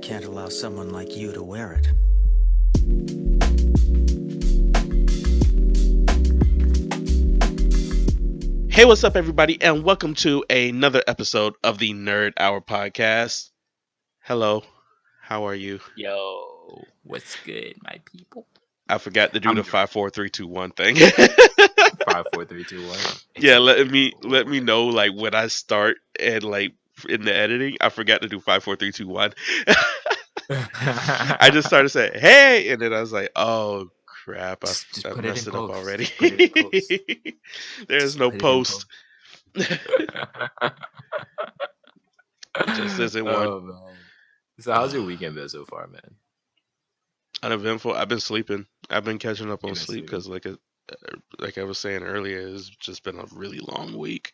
can't allow someone like you to wear it. Hey, what's up, everybody, and welcome to another episode of the Nerd Hour podcast. Hello, how are you? Yo, what's good, my people? I forgot to do I'm the doing 5, 4, 3, 2, 1 thing. 5, 4, 3, 2, 1. It's Yeah, okay. let me know like when I start and like in the editing. I forgot to do 5, 4, 3, 2, 1. I just started saying hey, and then I was like, oh crap, just I put it in messed it up post. already. Just put it in post. There's Just no put it in post. post. It just isn't one. Oh man. So how's your weekend been so far, man? Uneventful. I've been sleeping. I've been catching up on You've been sleep sleeping. because, like I was saying earlier, it's just been a really long week.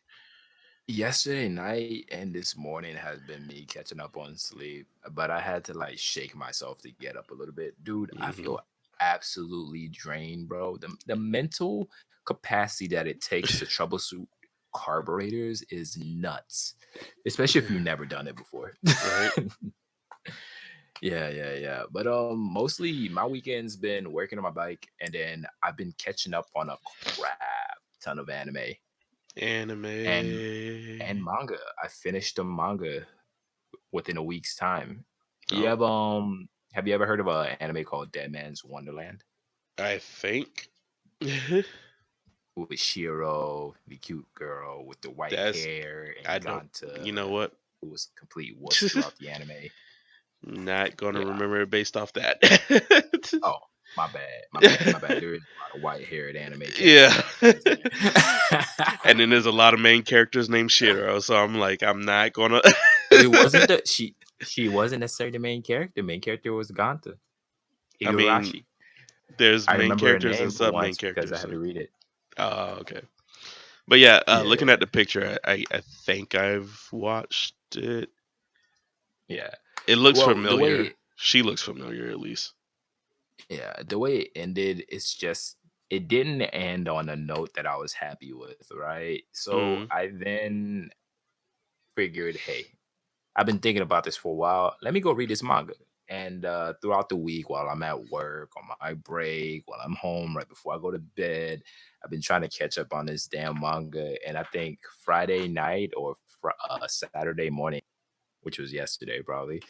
Yesterday night and this morning has been me catching up on sleep, but I had to like shake myself to get up a little bit. Dude, I Hmm feel absolutely drained, bro. The mental capacity that it takes to troubleshoot carburetors is nuts, especially if you've never done it before. Right. Yeah. But mostly my weekend's been working on my bike and then I've been catching up on a crap ton of anime and Anime. manga. I finished the manga within a week's time. You Oh, have you ever heard of an anime called Dead Man's Wonderland I think with Shiro, the cute girl with the white that's. hair, I and don't. You Ganta, know what? who was a complete wuss throughout the anime? Not gonna Yeah. remember it based off that. Oh, my bad. There is a lot of white-haired anime characters Yeah. nowadays, man. And then there's a lot of main characters named Shiro, so I'm like, I'm not gonna. It wasn't the she wasn't necessarily the main character. The main character was Ganta I mean, Igarashi. there's I main remember her characters and name sub main once because I characters. had So, to read it. okay. But yeah, looking at Yeah, the picture, I think I've watched it. yeah. It looks Well, familiar. She looks familiar, at least. the way it ended, it's just it didn't end on a note that I was happy with, right? So Mm, I then figured, hey, I've been thinking about this for a while. Let me go read this manga. And throughout the week, while I'm at work, on my break, while I'm home, right before I go to bed, I've been trying to catch up on this damn manga. And I think Friday night or Saturday morning, which was yesterday probably,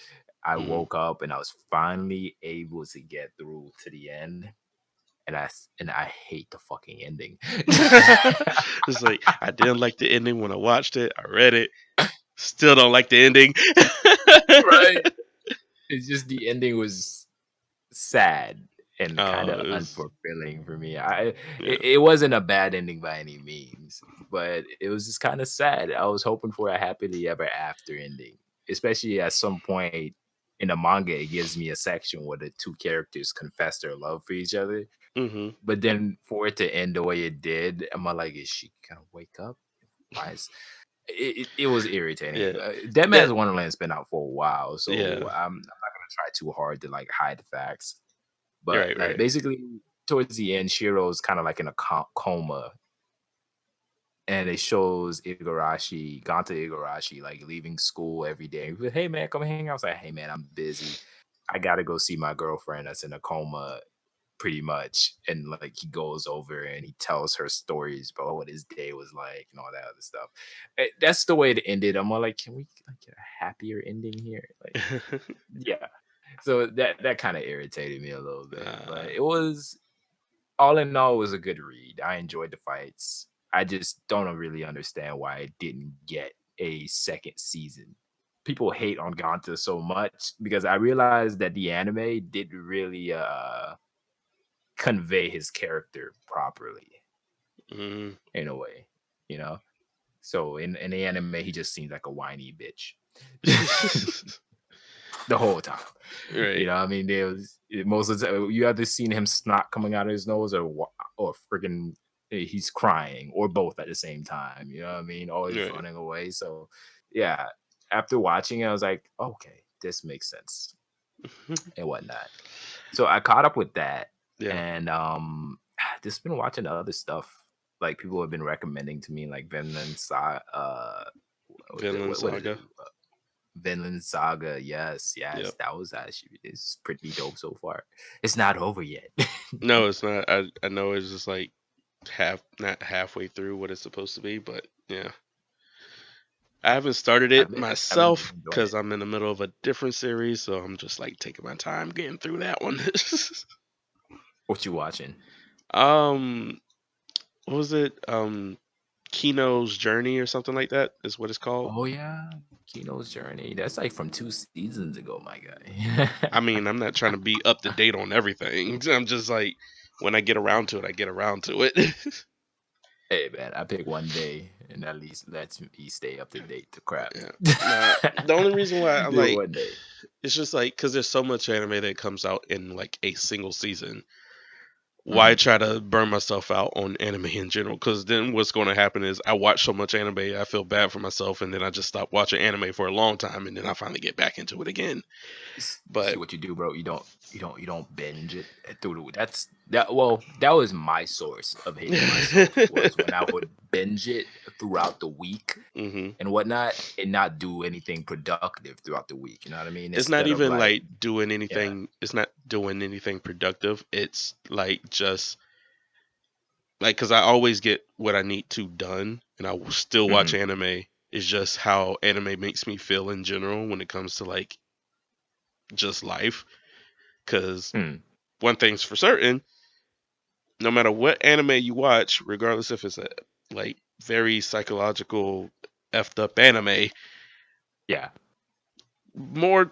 I mm. woke up and I was finally able to get through to the end. And I hate the fucking ending. It's like I didn't like the ending when I watched it. I read it. Still don't like the ending. Right. It's just the ending was sad and kind Oh, of it was unfulfilling for me. yeah. It wasn't a bad ending by any means, but it was just kind of sad. I was hoping for a happily ever after ending, especially at some point in the manga. It gives me a section where the two characters confess their love for each other, Hmm but then for it to end the way it did, am I like, is she gonna wake up? Why is it was irritating. Yeah. Dead That Man's Wonderland's been out for a while, so yeah. I'm not gonna try too hard to like hide the facts. But Right, like right. basically towards the end, Shiro's kind of like in a coma, and it shows Ganta Igarashi, like leaving school every day. He's like, hey man, come hang out. I was like, hey man, I'm busy. I gotta go see my girlfriend that's in a coma, pretty much. And like he goes over and he tells her stories about what his day was like and all that other stuff. That's the way it ended. I'm all like, can we like get a happier ending here? Like, yeah. So that kind of irritated me a little bit, but uh, it was all in all, it was a good read. I enjoyed the fights. I just don't really understand why it didn't get a second season. People hate on Ganta so much because I realized that the anime didn't really convey his character properly mm. in a way, you know. So in the anime, he just seems like a whiny bitch the whole time. You Right. know, I mean, most of the time you either seen him snot coming out of his nose or freaking he's crying or both at the same time. You know what I mean? Always Right. running away. So yeah, after watching it, I was like, okay, this makes sense and whatnot. So I caught up with that, Yeah. and just been watching other stuff like people have been recommending to me, like Vinland Saga. Vinland What is it? Saga. Vinland Saga. Yes, Yeah. yes, that was actually it's pretty dope so far. It's not over yet. No, it's not. I know it's just like not halfway through what it's supposed to be, but yeah. I haven't started it I've been myself enjoying because it. I'm in the middle of a different series, so I'm just like taking my time getting through that one. What you watching? um, what was it? Kino's Journey or something like that is what it's called. Oh yeah, Kino's Journey. That's like from 2 seasons ago, my guy. I mean, I'm not trying to be up to date on everything. I'm just like, when I get around to it, I get around to it. Hey man, I pick one day and at least lets me stay up to date to crap. Yeah. Nah, the only reason why I'm Do it like, one day. it's just like, because there's so much anime that comes out in like a single season. Why Mhm. try to burn myself out on anime in general? Because then what's going to happen is I watch so much anime, I feel bad for myself, and then I just stop watching anime for a long time, and then I finally get back into it again. See But what you do, bro. You don't binge it through the. That's that. Well, that was my source of hating myself was when I would binge it throughout the week hmm and whatnot, and not do anything productive throughout the week. You know what I mean? it's not Instead of even like, like doing yeah. anything. It's not doing anything productive. It's like just like because I always get what I need to done, and I will still watch Mhm. anime. It's just how anime makes me feel in general when it comes to like just life. Because Mm. one thing's for certain, no matter what anime you watch, regardless if it's a like very psychological effed up anime, Yeah. more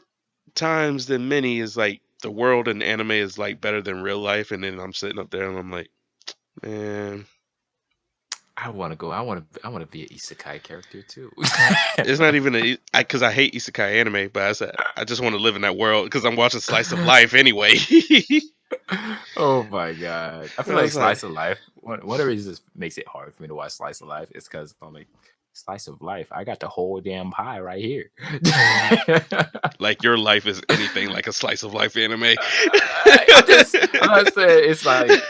times than many is like the world in anime is like better than real life, and then I'm sitting up there and I'm like, man, I want to go. I want to be an isekai character too. it's not even a because I hate isekai anime, but I said I just want to live in that world because I'm watching slice of life anyway. Oh my god! I feel I like was like, slice of life. One of the reasons this makes it hard for me to watch slice of life is because I'm like slice of life. I got the whole damn pie right here. like your life is anything like a slice of life anime. I'm not saying it's like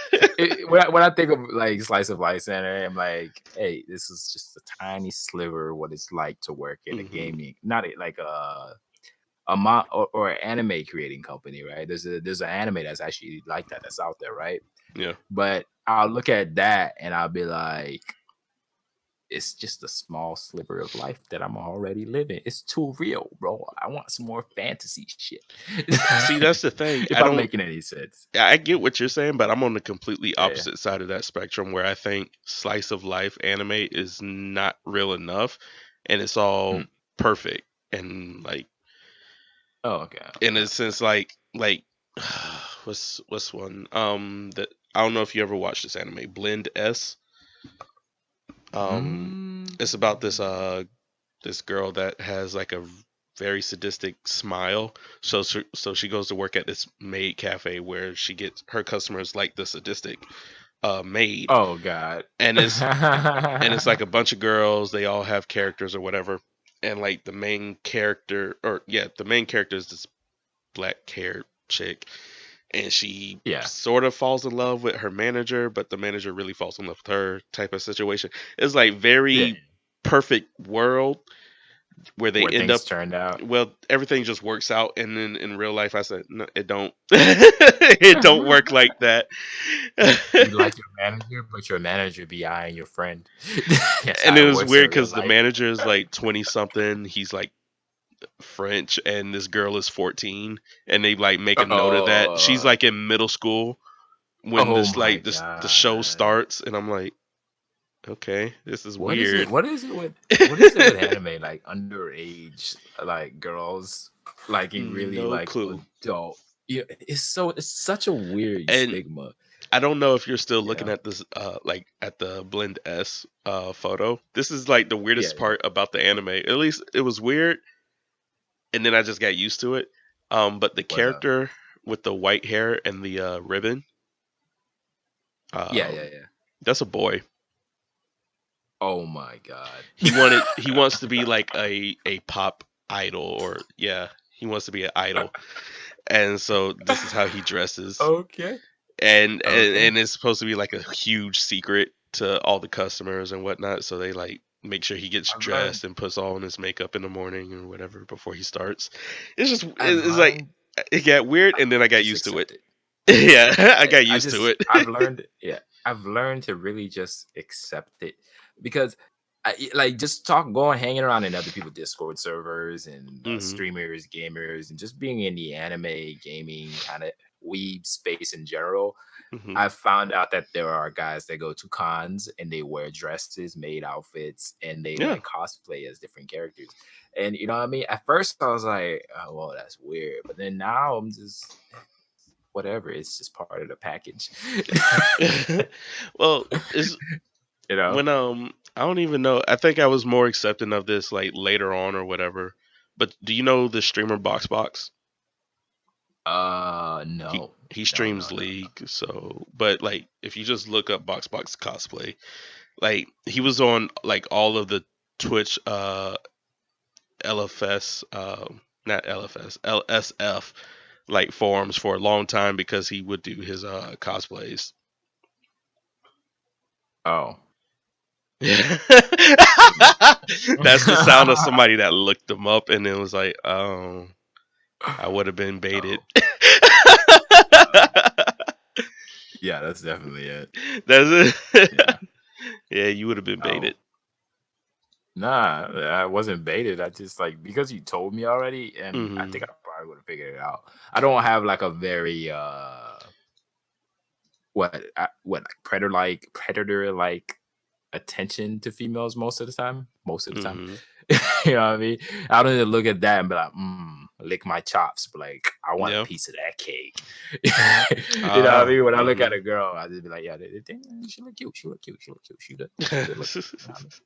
when I think of like slice of life center, I'm like, hey, this is just a tiny sliver of what it's like to work in a hmm gaming, not like or an anime creating company, right? There's an anime that's actually like that that's out there, right? Yeah. But I'll look at that and I'll be like, it's just a small sliver of life that I'm already living. It's too real, bro. I want some more fantasy shit. See, that's the thing. If I'm making any sense. I get what you're saying, but I'm on the completely Yeah. opposite side of that spectrum where I think slice of life anime is not real enough and it's all Hmm. perfect and like Oh, okay. in Okay. a sense like what's one that I don't know if you ever watched this anime Blend S. um Mm. it's about this girl that has like a very sadistic smile. So she goes to work at this maid cafe where she gets her customers like the sadistic maid, Oh God. and it's like a bunch of girls. They all have characters or whatever, and like the main character, or yeah, the main character is this black haired chick, and she Yeah. sort of falls in love with her manager, but the manager really falls in love with her type of situation. It's like Yeah. very perfect world where they Where end things up, turned out. well, everything just works out, and then in real life I said no, it don't. It don't work like that. You like your manager, but your manager be eyeing your friend. That's And how it it was works in weird real because the life. manager is like 20 something, he's like French, and this girl is 14, and they like make a note of that. She's Oh, like in middle school when oh this my like this the show God. starts, and I'm like, okay, this is What is it? weird. What is it with anime like underage like girls liking really No like clue. adult? Yeah, it's such a weird And stigma. I don't know if you're still looking Yeah. at this like at the Blend S photo. This is like the Yeah, weirdest yeah. part about the anime. At least it was weird, and then I just got used to it. But the What's up? character with the white hair and the ribbon, Yeah, yeah, um, yeah. that's a boy. Oh my God. He wants to be like a pop idol, or yeah, he wants to be an idol. And so this is how he dresses. Okay. And Okay. it's supposed to be like a huge secret to all the customers and whatnot. So they like make sure he gets I've learned. dressed and puts on his makeup in the morning or whatever before he starts. It's just I've it's like learned. it got weird, and then I got Just used to it. accept it. Yeah, I I, got I used to just it. I've learned. Yeah, I've learned to really just accept it because like just going hanging around in other people's Discord servers and Hmm. streamers, gamers, and just being in the anime gaming kind of weeb space in general. Hmm. I found out that there are guys that go to cons and they wear dresses, made outfits, and they Yeah. like cosplay as different characters. And you know what I mean? At first, I was like, "Oh, well, that's weird," but then now I'm just whatever. It's just part of the package. Well, it's You know? when I don't even know. I think I was more accepting of this like later on or whatever. But do you know the streamer BoxBox? He No, he no, no, streams no. League, so but like if you just look up BoxBox cosplay, like he was on like all of the Twitch LFS not LFS LSF like forums for a long time because he would do his cosplays. Oh. Yeah. Mm. That's the sound of somebody that looked them up and then was like, oh, I would have been baited. Oh. Uh, yeah, that's definitely it. That's it. Yeah. Yeah, you would have been Oh. baited. Nah, I wasn't baited. I just like because you told me already, and I Hmm. think I probably would have figured it out. I don't have like a very what like predator like attention to females most of the time. Most of the time. Hmm. You know what I mean? I don't even look at that and be like, lick my chops, but like I want a Yeah. piece of that cake. You know what I mean? When I look at Hmm. a girl, I just be like, yeah, she look cute, she look cute, she look cute, she good looking. You know what I mean?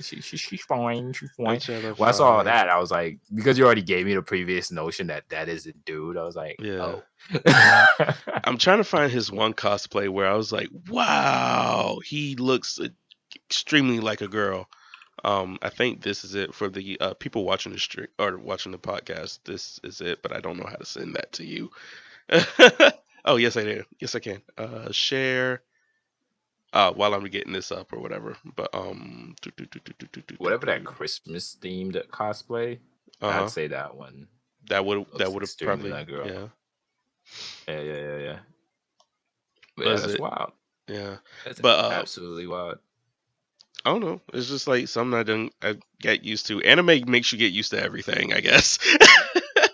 She's fine. She's I'm fine. trying to When I saw find. that, I was like, because you already gave me the previous notion that that is a dude. I was like, Yeah. oh, I'm trying to find his one cosplay where I was like, wow, he looks extremely like a girl. I think this is it for the people watching the stream or watching the podcast. This is it, but I don't know how to send that to you. Oh, yes, I do. Yes, I can. Share while I'm getting this up or whatever. But whatever that Christmas themed cosplay, uh I'd huh. say that one That looks would have extremely probably like girl. yeah. Yeah. But yeah, Was that's it? wild. Yeah. That's But absolutely wild. I don't know. It's just like something I get used to. Anime makes you get used to everything, I guess.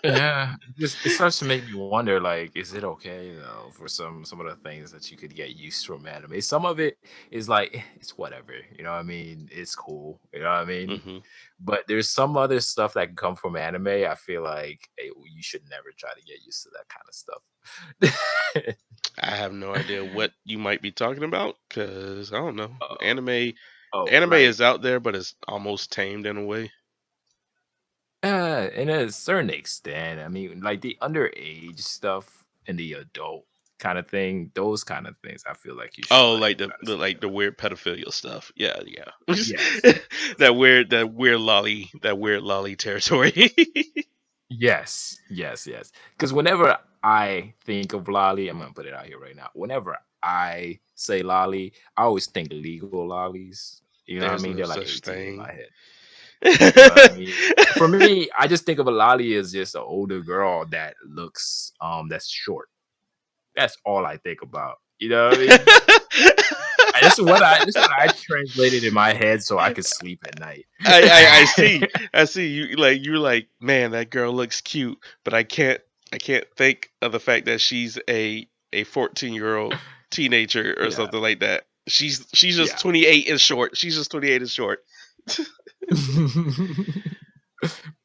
Yeah, it starts to make me wonder, like, is it okay though for some of the things that you could get used from anime? Some of it is like it's whatever, you know what I mean? It's cool, you know what I mean? Hmm. But there's some other stuff that can come from anime. I feel like you should never try to get used to that kind of stuff. I have no idea what you might be talking about because I don't know. uh, Anime like is out there, but it's almost tamed in a way. in a certain extent. I mean, like the underage stuff and the adult kind of thing, those kind of things, I feel like you should Oh, like like try to stay like the away. weird pedophilia stuff. Yeah, yeah. Yes, That weird lolly territory. yes. Because whenever I think of lolly, I'm gonna put it out here right now. Whenever I say lolly, I always think legal lollies. You know what I There's mean? no They're like such 18 in my thing. head. You know what I mean? For me, I just think of a lolly as just an older girl that looks that's short. That's all I think about. You know what I mean? This is what I translated in my head so I could sleep at night. I see you like you're like, man, that girl looks cute, but I can't think of the fact that she's a 14-year-old teenager or Yeah, something like that. She's just yeah. 28 and short. She's just 28 and short.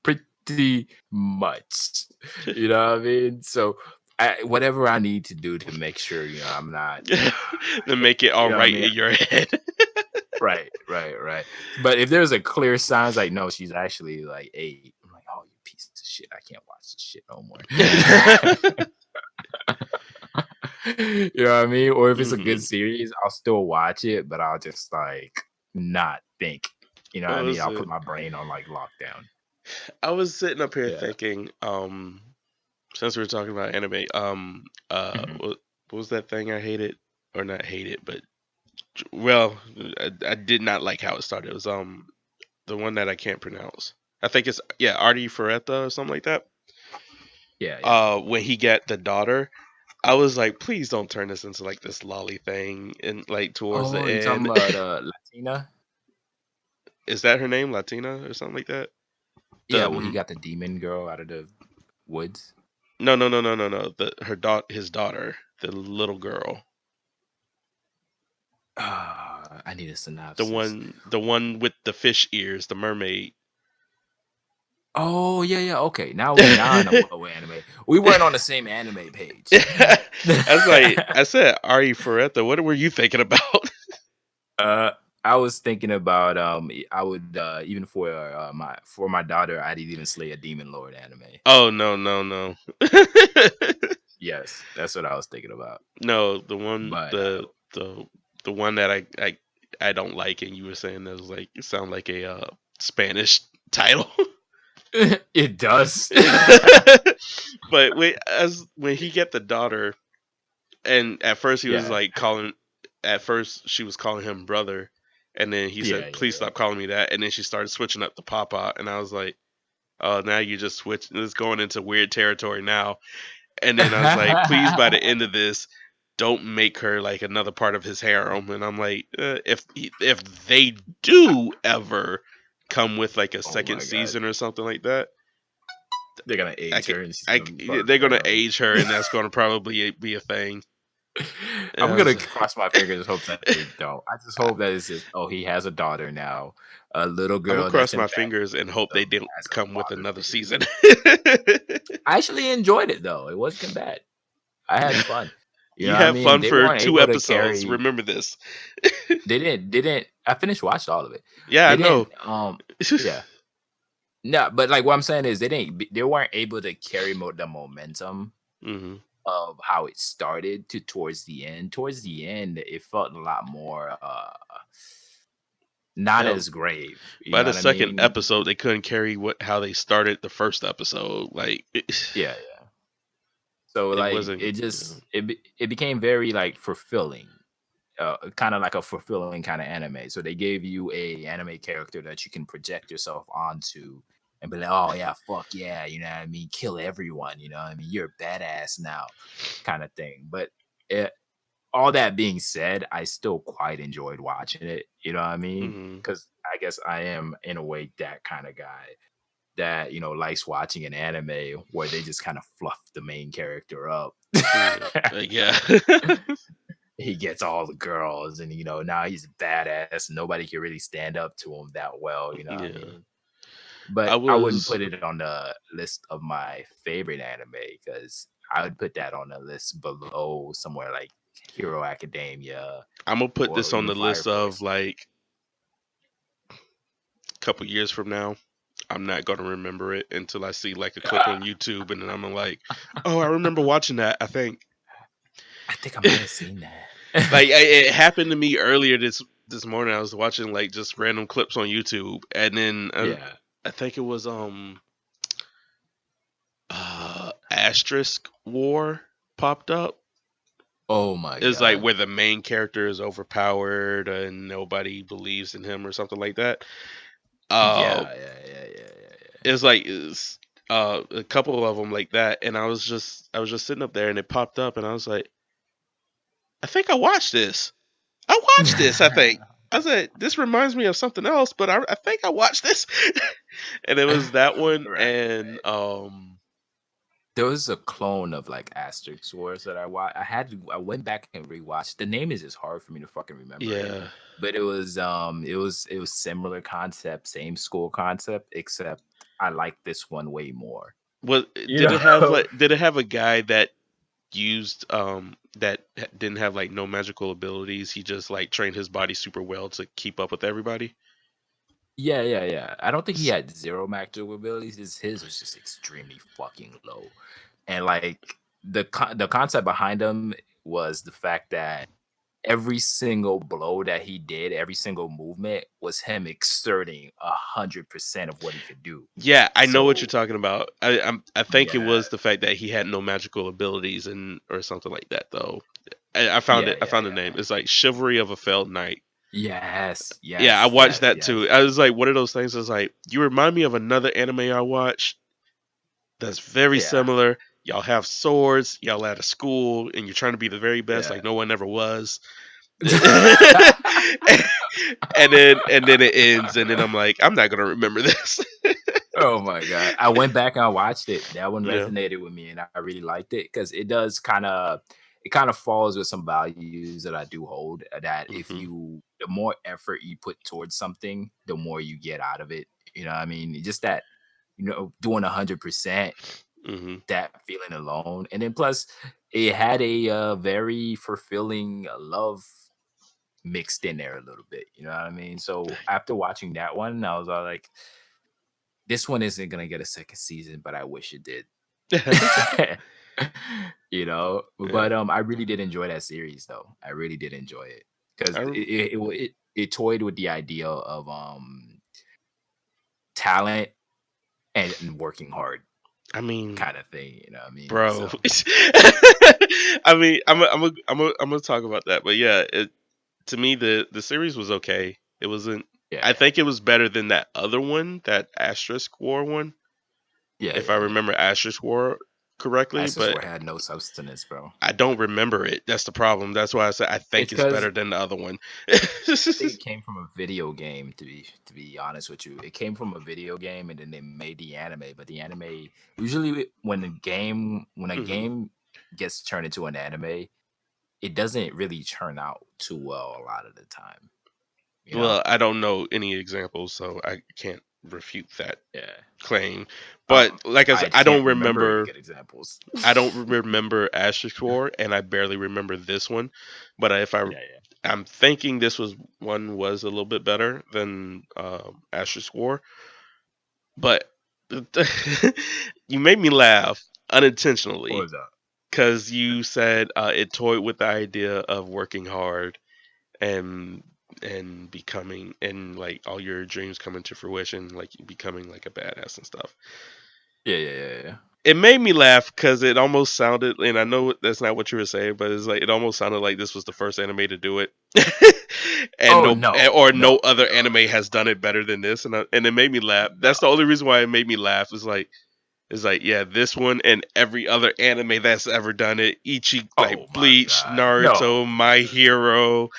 Pretty much. You know what I mean? So whatever I need to do to make sure, I'm not To make it all you know what I right mean? in your head. Right. But if there's a clear signs like no, she's actually like 8, I'm like, oh you piece of shit. I can't watch this shit no more. You know what I mean? Or if it's a good Hmm. series, I'll still watch it, but I'll just like not think. You know what What I mean? was I'll put it? my brain on like lockdown. I was sitting up here Yeah. thinking, since we were talking about anime, Mhm. what was that thing I hated or not hated, but well, I did not like how it started. It was the one that I can't pronounce. I think it's Artie Ferretta or something like that. Yeah. When he got the daughter, I was like, please don't turn this into like this lolly thing and like towards the Oh, you talking end. about Latina? Is that her name, Latina or something like that? Yeah, The well, he got the demon girl out of the woods. no. His daughter, the little girl, I need a synopsis. the one with the fish ears, the mermaid. Oh yeah. Okay, now I know what anime. We weren't on the same anime page. I was like, I said Ari Ferretta. What were you thinking about? I was thinking about I would even for my daughter, I'd even slay a demon lord anime. Oh no. Yes, that's what I was thinking about. No, the one But the one that I don't like, and you were saying that was like it sound like a Spanish title. it does. But when he get the daughter, and at first he was Yeah. like calling. At first she was calling him brother, and then he said, Yeah. "Please stop calling me that." And then she started switching up to Papa, and I was like, "Oh, now you just switch. It's going into weird territory now." And then I was like, "Please, by the end of this, don't make her like another part of his harem." And I'm like, if they do ever come with like a Oh second my god. season or something like that, They're gonna I age can, her and she's gonna be part of they're the gonna harem. age her, and that's gonna probably be a thing. And I'm I gonna was, cross my fingers and hope that they don't. I just hope that it's just, oh, he has a daughter now, a little I'm gonna girl that's cross in the my family fingers and hope they system don't as a come with father another figure. season. I actually enjoyed it though. It wasn't bad. I had fun. You know You what I have mean? fun They for weren't 2 able to episodes. carry. Remember this. They didn't. I watched all of it. Yeah, I They know. didn't. Yeah. No, but like what I'm saying is they weren't able to carry the momentum hmm of how it started to towards the end. Towards the end, it felt a lot more not Hell, as grave. You by know the what I second mean? episode, they couldn't carry how they started the first episode. Like, Yeah. So it like wasn't. it just it became very like fulfilling. Kind of like a fulfilling kind of anime. So they gave you a anime character that you can project yourself onto and be like, oh yeah, fuck yeah, you know what I mean? Kill everyone, you know what I mean? You're a badass now, kind of thing. But all that being said, I still quite enjoyed watching it. You know what I mean? hmm Because I guess I am in a way that kind of guy that likes watching an anime where they just kind of fluff the main character up. Yeah. He gets all the girls, and now he's a badass. Nobody can really stand up to him that well. You know what I Yeah. mean? I But I wouldn't was. put it on the list of my favorite anime because I would put that on the list below somewhere like Hero Academia I'm gonna put or this on even the Fire list of Force. like a couple years from now. I'm not gonna remember it until I see like a clip on YouTube, and then I'm like, "Oh, I remember watching that." I think I think I might have seen that. like it happened to me earlier this morning. I was watching like just random clips on YouTube, and then Yeah. I think it was Asterisk War popped up. Oh my It's like god. where the main character is overpowered and nobody believes in him or something like that. Uh, Yeah. it's like a couple of them like that, and I was just sitting up there and it popped up, and I was like, I think I watched this. I watched this. I think I said this reminds me of something else, but I think I watched this, and it was that one, Right. and There was a clone of like Asterix Wars that I watched. I went back and rewatched. The name is just hard for me to fucking remember it. yeah. But it was similar concept, same school concept, except I like this one way more. What You did it have? know? Like, did it have a guy that used didn't have like no magical abilities? He just like trained his body super well to keep up with everybody. Yeah. I don't think he had zero magical abilities. His was just extremely fucking low. And like the concept behind him was the fact that every single blow that he did, every single movement was him exerting 100% of what he could do. Yeah, I know what you're So talking about. I think it yeah, was the fact that he had no magical abilities and or something like that though. I found yeah, it. I yeah, found the name. yeah. It's like Chivalry of a Failed Knight. Yes, Yeah, I yes, watched yes, that yes. too. I was like, one of those things. I was like, you remind me of another anime I watched that's very Yeah, similar. Y'all have swords. Y'all at a school, and you're trying to be the very best, yeah. like no one ever was. and then it ends, and then I'm like, I'm not gonna remember this. Oh my god! I went back and I watched it. That one Yeah. resonated with me, and I really liked it because it kind of falls with some values that I do hold. That if Mhm. the more effort you put towards something, the more you get out of it. You know what I mean? Just that, doing 100%, Mhm. that feeling alone, and then plus it had a very fulfilling love mixed in there a little bit. You know what I mean? So after watching that one, I was all like, this one isn't gonna get a second season, but I wish it did. Yeah. But I really did enjoy that series though. I really did enjoy it because I it rem- it, it it it toyed with the idea of talent and working hard I mean, kind of thing. You know what I mean? bro. So I mean, I'm gonna talk about that, but yeah, to me the series was okay. It wasn't. yeah, I think it was better than that other one, that Asterisk War one, yeah, if I yeah, yeah. remember Asterisk War correctly. Access War But had no substance, bro. I don't remember it. That's the problem. That's why I said I It's think it's because better than the other one. I think it came from a video game. To be honest with you, it came from a video game, and then they made the anime. But the anime usually when a hmm game gets turned into an anime, it doesn't really turn out too well a lot of the time. You know? Well, I don't know any examples, so I can't refute that Yeah. claim. But like I said, I can't remember any good examples. I don't remember Asterisk War, and I barely remember this one. But if Yeah, yeah. I'm thinking this was a little bit better than Asterisk War. But you made me laugh What unintentionally was that? because you said it toyed with the idea of working hard and becoming, and like all your dreams coming to fruition, like becoming like a badass and stuff. Yeah, yeah, yeah, yeah. It made me laugh because it almost sounded, and I know that's not what you were saying, but it's like it almost sounded like this was the first anime to do it, and Oh no, no no, other no. anime has done it better than this, and it made me laugh. No. That's the only reason why it made me laugh. Is like, yeah, this one and every other anime that's ever done it, like Oh my Bleach, god. No. Naruto, My Hero,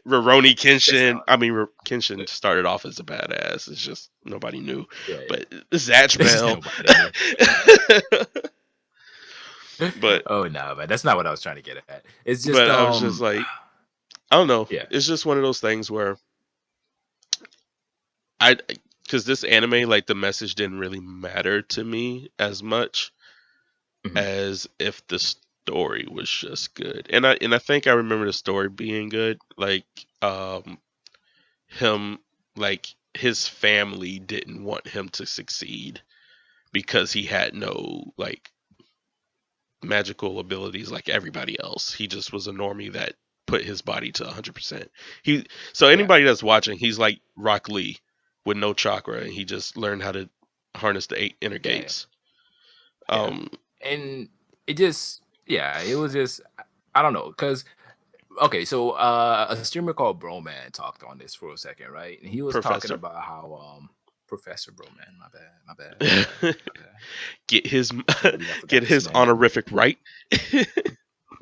Rurouni It's Kenshin. not. I mean, Kenshin started off as a badass. It's just nobody knew. Yeah, yeah. But Zatch Bell. Nobody knew. but Oh no, but that's not what I was trying to get at. It's just I was just like, I don't know. yeah. It's just one of those things where I, because this anime, like the message didn't really matter to me as much Mhm. as if the story was just good. And I think I remember the story being good. Like him, like his family didn't want him to succeed because he had no like magical abilities like everybody else. He just was a normie that put his body to 100%. So Yeah, anybody that's watching, he's like Rock Lee with no chakra, and he just learned how to harness the 8 inner yeah, gates. yeah. Um, And it just yeah, it was just I don't know because okay, so a streamer called Broman talked on this for a second, right? And he was talking Professor. about how Professor Broman, my bad. Get his I can't believe I forgot get this his man. honorific right.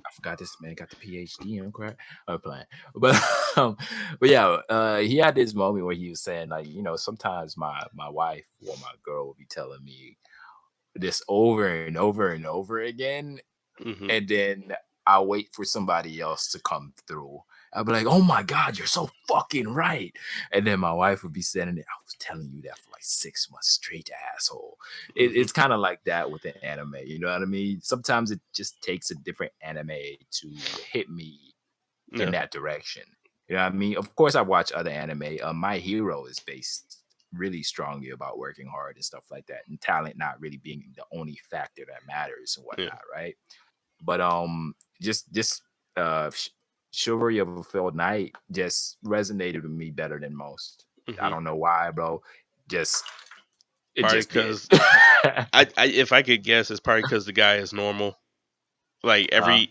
I forgot this man got the PhD in crap. I'm playing, but um, but yeah, he had this moment where he was saying like, sometimes my wife or my girl will be telling me this over and over and over again, hmm and then I'll wait for somebody else to come through. I'll be like, "Oh my god, you're so fucking right," and then my wife would be saying, "I was telling you that for like 6 months straight, asshole." hmm It's kind of like that with the anime. You know what I mean? Sometimes it just takes a different anime to hit me in Yeah. that direction. You know what I mean? Of course, I watch other anime. My Hero is based really strongly about working hard and stuff like that, and talent not really being the only factor that matters and Yeah. whatnot, right? But just this chivalry of a failed knight just resonated with me better than most. I hmm don't know why, bro. Just it Probably just did. because if I could guess, it's probably because the guy is normal. Like Huh?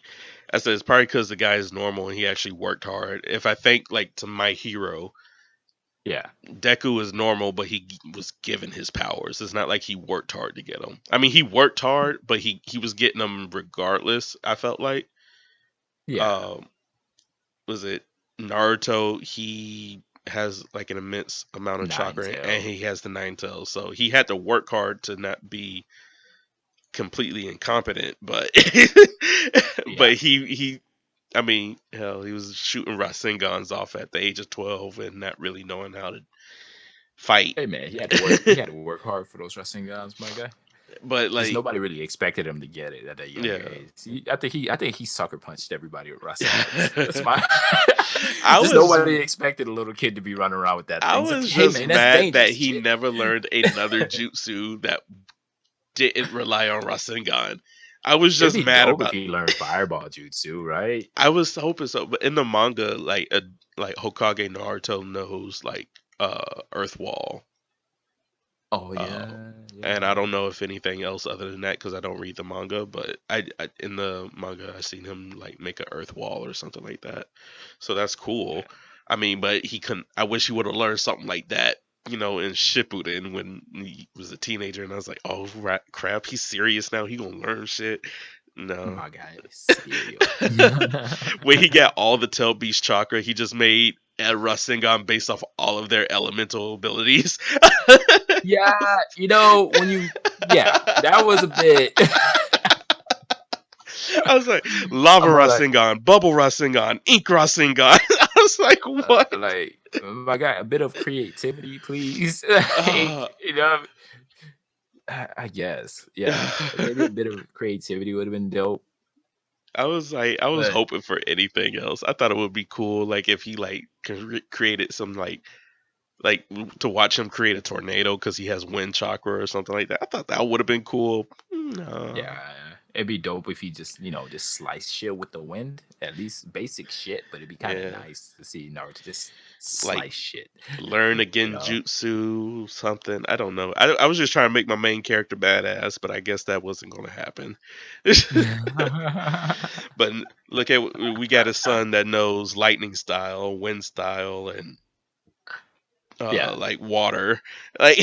I said it's probably because the guy is normal and he actually worked hard. If I think like to My Hero, Yeah. Deku is normal, but he was given his powers. It's not like he worked hard to get them. I mean, he worked hard, but he was getting them regardless. I felt like, Yeah. um, was it Naruto? He has like an immense amount of Nine chakra, and tail. he has the nine tails, so he had to work hard to not be completely incompetent. But Yeah. but he I mean, hell, he was shooting Rasengans off at the age of 12 and not really knowing how to fight. Hey man, he had to work. He had to work hard for those wrestling guns, my guy. But Just like, nobody really expected him to get it at a younger yeah, age. I think he sucker punched everybody with Rasengan. That's my. I Just was nobody expected a little kid to be running around with that I thing. It's like, was hey just man, that's mad that dangerous he shit. never learned another jutsu that didn't rely on Rasengan. I was It'd just be mad dope if about. he learned Fireball Jutsu, right? I was hoping so, but in the manga, like Hokage Naruto knows like Earth Wall. Oh Uh, yeah, and I yeah, don't know if anything else other than that because I don't read the manga. But I in the manga I seen him like make a earth wall or something like that. So that's yeah. cool. I mean, but he couldn't. I wish he would have learned something like that. In Shippuden when he was a teenager, and I was like, "Oh, crap! He's serious now. He gonna learn shit." No. My guy is serial. When he got all the Tail Beast chakra, he just made a Rasengan based off all of their elemental abilities. Yeah, when you yeah, that was a bit. I was like, Lava I'm all like, Rasengan, Bubble Rasengan, Ink Rasengan. I was like, what? my guy, a bit of creativity, please. Uh, I guess, yeah, maybe a bit of creativity would have been dope, I was like, I was but hoping for anything else. I thought it would be cool, like if he like created some like to watch him create a tornado because he has wind chakra or something like that. I thought that would have been cool. No, yeah, it'd be dope if he just slice shit with the wind, at least basic shit. But it'd be kind of yeah, nice to see Naruto just like slice shit, learn you again know. jutsu something. I don't know. I was just trying to make my main character badass, but I guess that wasn't going to happen. But look at we got a son that knows lightning style, wind style, and Yeah. like water. Like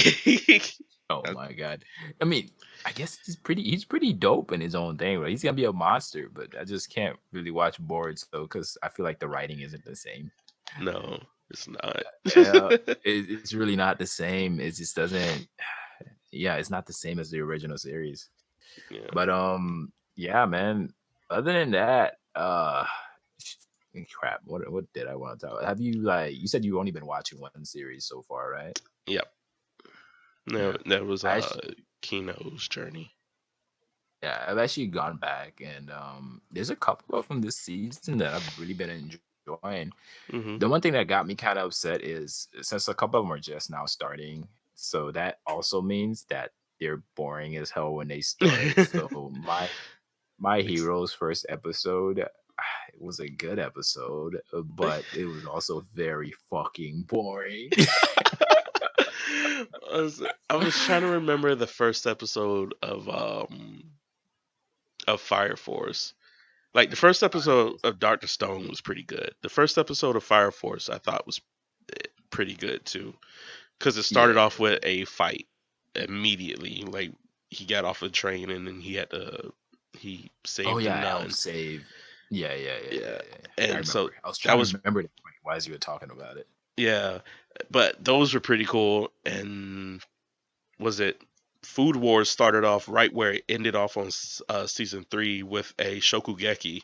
Oh my god. I mean, I guess he's pretty dope in his own thing, right? He's gonna be a monster, but I just can't really watch boards though, because I feel like the writing isn't the same. no, it's not. Yeah, it's really not the same. It just doesn't. Yeah, it's not the same as the original series. Yeah. But yeah, man. Other than that, crap. What did I want to talk about? Have you you said you've only been watching one series so far, right? Yep. No, Yeah. that was I actually, Kino's journey. yeah, I've actually gone back and there's a couple of them this season that I've really been enjoying. Hmm. The one thing that got me kind of upset is since a couple of them are just now starting, so that also means that they're boring as hell when they start. So my Ex- hero's first episode, it was a good episode, but it was also very fucking boring. I was trying to remember the first episode of Fire Force. Like the first episode of Doctor Stone was pretty good. The first episode of Fire Force I thought was pretty good too, because it started Yeah. off with a fight immediately. Like he got off a train and then he Oh saved the yeah, help nun. save. Yeah, yeah, yeah, yeah, Yeah, yeah. I and so remember. I was that trying to was remember the point while you were talking about it. yeah, but those were pretty cool. And was it Food Wars started off right where it ended off on season 3 with a Shokugeki,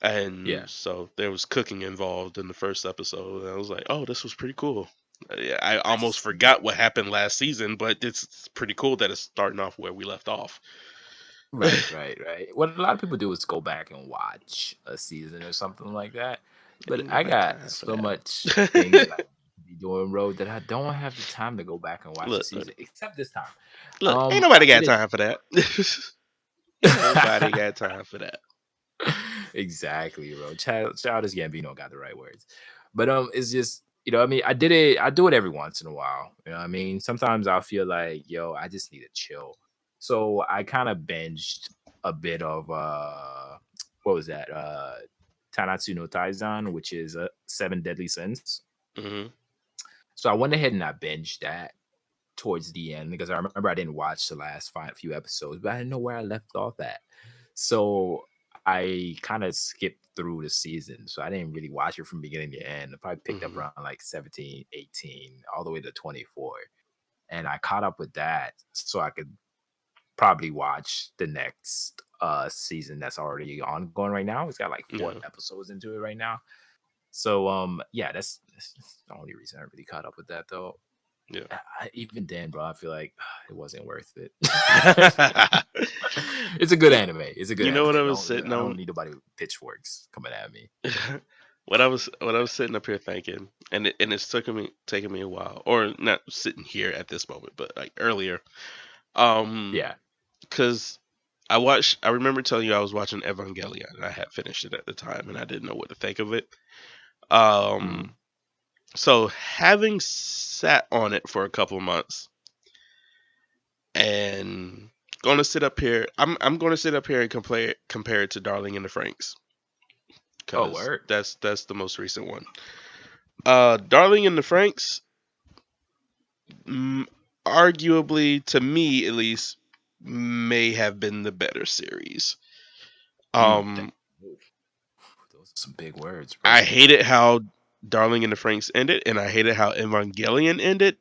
Yeah. and so there was cooking involved in the first episode. And I was like, oh, this was pretty cool. Yeah, I I almost just forgot what happened last season, but it's pretty cool that it's starting off where we left off. right, right, right. What a lot of people do is go back and watch a season or something like that. But Ain't I nobody got time for so that. much things that I need to be doing, road, that I don't have the time to go back and watch the look, season, except this time. ain't I nobody did got it. time for that. Ain't nobody got time for that. Exactly, bro. Childish Gambino got the right words. But it's just, I mean, I do it every once in a while. You know what I mean? Sometimes I'll feel like, yo, I just need to chill. So I kind of binged a bit of what was that? Tanatsu no Taizan, which is 7 Deadly Sins. Hmm. So I went ahead and I binged that towards the end because I remember I didn't watch the last few episodes, but I didn't know where I left off at. So I kind of skipped through the season. So I didn't really watch it from beginning to end. I probably picked up Hmm. around like 17, 18, all the way to 24. And I caught up with that so I could probably watch the next season that's already ongoing right now. It's got like 4 Yeah. episodes into it right now. So yeah, that's the only reason I really caught up with that though. Yeah. Even then, bro, I feel like it wasn't worth it. It's a good anime. It's a good You know anime. what I was sitting I don't on? need nobody with pitchforks coming at me. What I was sitting up here thinking, and it's taking me a while, or not sitting here at this moment, but like earlier, Yeah. because I remember telling you I was watching Evangelion, and I had finished it at the time, and I didn't know what to think of it. Mhm. So having sat on it for a couple of months, and going to sit up here, I'm going to sit up here and compare it to Darling in the Franxx, Oh, because word. that's the most recent one. Darling in the Franxx, mm, arguably, to me at least, may have been the better series. That, Um, those are some big words, bro. I hated how Darling in the Franxx ended, and I hated how Evangelion ended.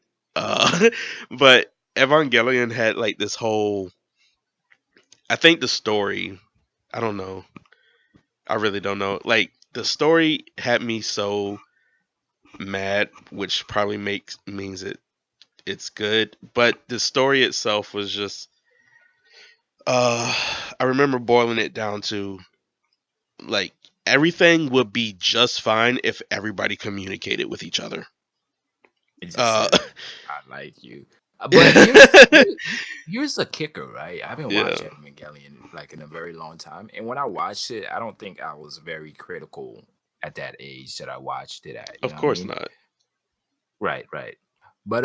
But Evangelion had like this whole. I think the story. I don't know. I really don't know. Like the story had me so mad, which probably means it's good. But the story itself was just. I remember boiling it down to like everything would be just fine if everybody communicated with each other. It just Uh, said, "I like you." But here's the kicker, right? I haven't yeah, watched Evangelion like in a very long time, and when I watched it, I don't think I was very critical at that age that I watched it at. You of know what I course mean? not. Right, right. But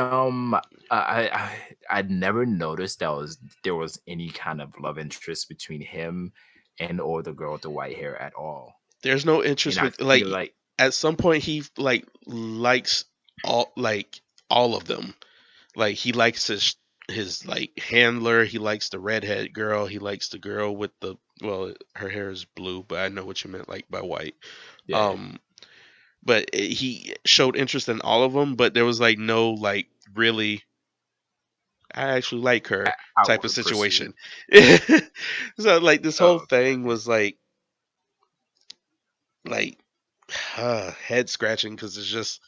I'd never noticed there was any kind of love interest between him and or the girl with the white hair at all. There's no And interest I with like feel like at some point he like likes all of them. Like he likes his like handler. He likes the redhead girl. He likes the girl with the well, her hair is blue, but I know what you meant like by white. yeah, Um, but he showed interest in all of them. But there was like no like really. I actually like her type of outward pursuit. situation. So like this whole Oh, thing was like head scratching because it's just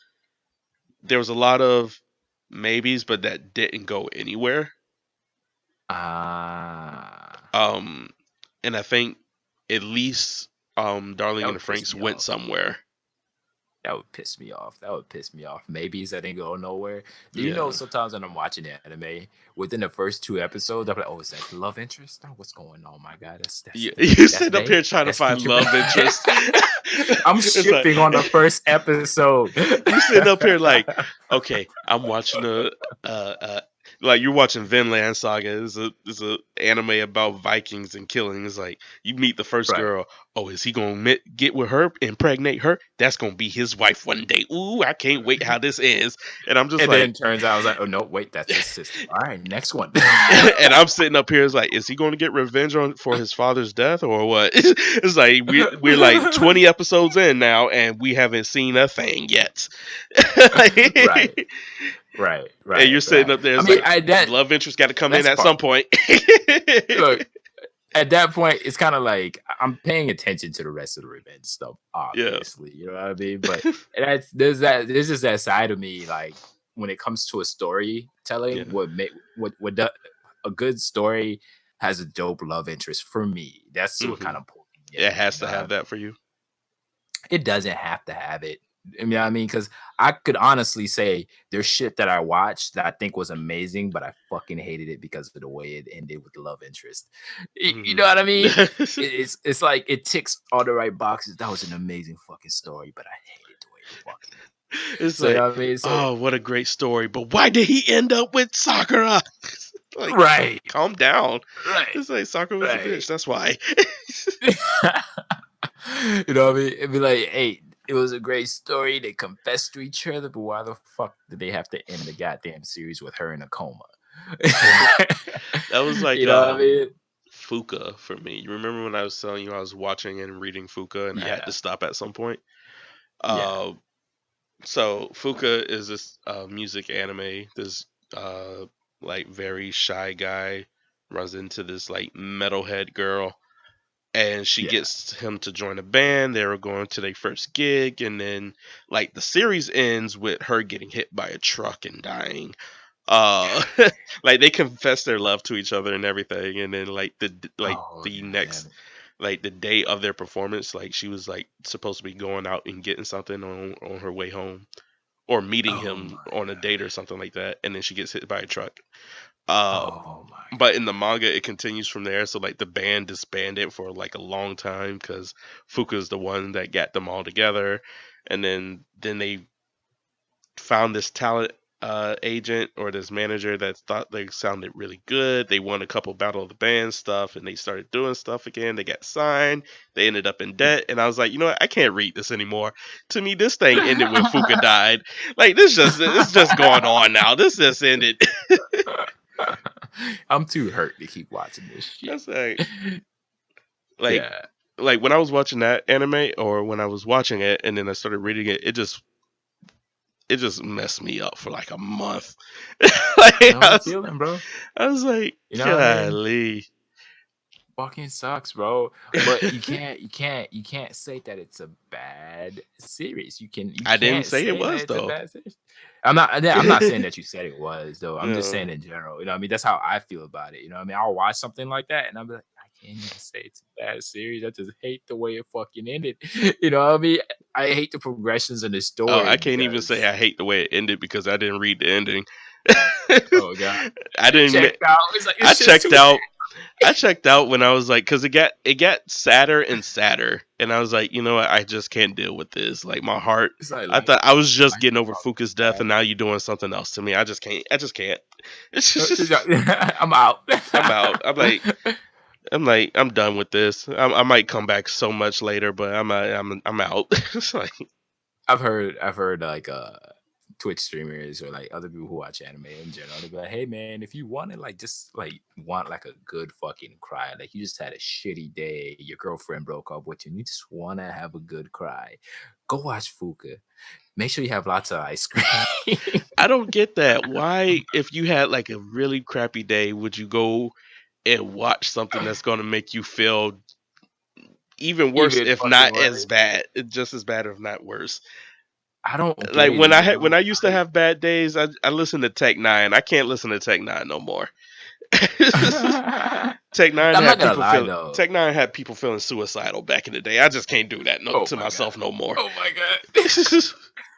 there was a lot of maybes, but that didn't go anywhere. ah, Um, and I think at least Darling that in the would piss Franks me went off. somewhere. That would piss me off. That would piss me off. Maybe that didn't go nowhere. Do you know Yeah, sometimes when I'm watching anime, within the first 2 episodes, I'm like, oh, is that the love interest? Oh, what's going on? My God, yeah. You that's sitting up May. here trying to That's find future. love interest. I'm It's like shipping on the first episode. you sitting up here like, okay, I'm watching like you're watching Vinland Saga. It's a anime about Vikings and killing. It's like you meet the first Right. girl. Oh, is he gonna get with her, impregnate her? That's gonna be his wife one day. Ooh, I can't wait how this ends. And I'm just And then like, it turns out I was like, oh no, wait, that's his sister. All right, next one. and I'm sitting up here. It's like, is he going to get revenge for his father's death or what? It's like we're like 20 episodes in now, and we haven't seen a thing yet. Right, right, And you're right, sitting right. up there. I It's mean, like I that love interest got to come in that's at part. some point. Look, at that point, it's kind of like I'm paying attention to the rest of the revenge stuff, Yeah, obviously. You know what I mean? But there's just that side of me, like when it comes to a yeah, storytelling, a good story has a dope love interest for me. That's what hmm kind of pulled me in. it has You know to what I have mean? that for you. It doesn't have to have it. I mean, because I could honestly say there's shit that I watched that I think was amazing, but I fucking hated it because of the way it ended with the love interest. You Hmm. know what I mean? It's like it ticks all the right boxes. That was an amazing fucking story, but I hated the way it fucking ended. It's So you like, know what I mean? So oh, what a great story, but why did he end up with Sakura? Like, right, calm down. right, It's like Sakura was a right. bitch. That's why. You know what I mean? It'd be like, hey, it was a great story. They confessed to each other, but why the fuck did they have to end the goddamn series with her in a coma? That was like You know what I mean? Fuka for me. You remember when I was telling you I was watching and reading Fuka and I had to Yeah, stop at some point? yeah, Uh, so Fuka is this music anime. This like very shy guy runs into this like metalhead girl, and she yeah. gets him to join a band. They were going to their first gig, and then like the series ends with her getting hit by a truck and dying. Uh, like they confess their love to each other and everything, and then Oh the yeah, next like the day of their performance, like she was like supposed to be going out and getting something on her way home or meeting oh him my on a date god, or something like that, and then she gets hit by a truck. Uh, oh my but in the manga, it continues from there. So like the band disbanded for like a long time because Fuka's the one that got them all together, and then they found this talent agent or this manager that thought they sounded really good. They won a couple Battle of the Band stuff, and they started doing stuff again. They got signed. They ended up in debt, and I was like, you know what? I can't read this anymore. To me, this thing ended when Fuka god. died. Like this just going on now. This just ended. I'm too hurt to keep watching this shit. That's like Yeah. like when I was watching that anime or when I was watching it and then I started reading it, it just messed me up for like a month. I like know the feeling, bro. I was like, You know what I mean? golly. Fucking sucks, bro. But you can't say that it's a bad series. You I didn't can't say it say that was it's a though. bad series. I'm not saying that you said it was though. I'm just No. saying in general. You know what I mean? That's how I feel about it. You know what I mean? I'll watch something like that and I'll be like, I can't even say it's a bad series. I just hate the way it fucking ended. You know what I mean? I hate the progressions in the Oh, story I can't even say I because hate the way it ended because I didn't read the ending. oh god. I didn't. Checked out. It's like I it's just too checked bad. out. I checked out when I was like, because it got sadder and sadder, and I was like, you know what, I just can't deal with this. Like my heart, It's like I thought I was just life getting over about to Fuka's death, start. and now you're doing something else to me. I just can't. I just can't. It's just, I'm out. I'm out. I'm done with this. I might come back so much later, but I'm out. It's like I've heard like Twitch streamers or like other people who watch anime in general. They be like, hey man, if you want to like just like want like a good fucking cry, like you just had a shitty day, your girlfriend broke up with you, and you just want to have a good cry, go watch Fuka. Make sure you have lots of ice cream. I don't get that. Why, if you had like a really crappy day, would you go and watch something that's going to make you feel even worse, Even if fucking not as worse. bad, just as bad, if not worse. I don't get Like it either, when bro. I used to have bad days, I listened to Tech Nine. I can't listen to Tech Nine no more. I'm Tech Nine not had gonna people lie feel though. Tech Nine had people feeling suicidal back in the day. I just can't do that Oh to my god. myself no more. Oh my god.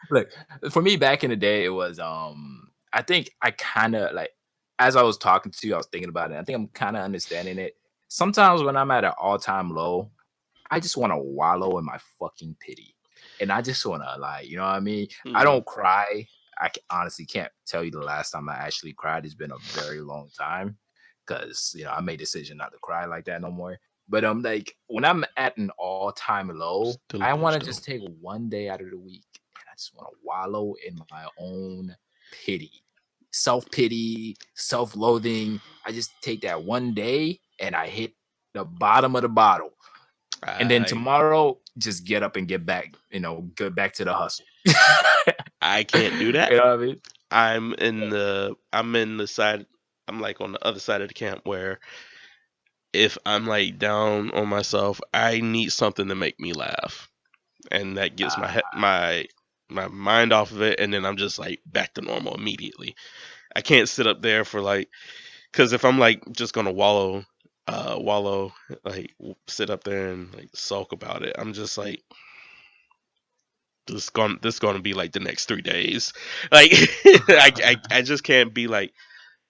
Look, for me back in the day, it was I think I kind of like as I was talking to you, I was thinking about it. I think I'm kind of understanding it. Sometimes when I'm at an all-time low, I just want to wallow in my fucking pity. And I just want to like, you know what I mean? I Hmm. don't cry. Honestly can't tell you the last time I actually cried. It's been a very long time because I made a decision not to cry like that no more. But like when I'm at an all-time low, Still a I want to bitch though. just take one day out of the week and I just want to wallow in my own pity, self-pity, self-loathing. I just take that one day and I hit the bottom of the bottle. And then I tomorrow, just get up and get back, get back to the hustle. I can't do that. You know what I mean? I'm in the side. I'm like on the other side of the camp where if I'm like down on myself, I need something to make me laugh, and that gets my Uh, my mind off of it, and then I'm just like back to normal immediately. I can't sit up there for like, because if I'm like just gonna wallow, like sit up there and like sulk about it, I'm just like this gonna be like the next 3 days. Like I just can't be like,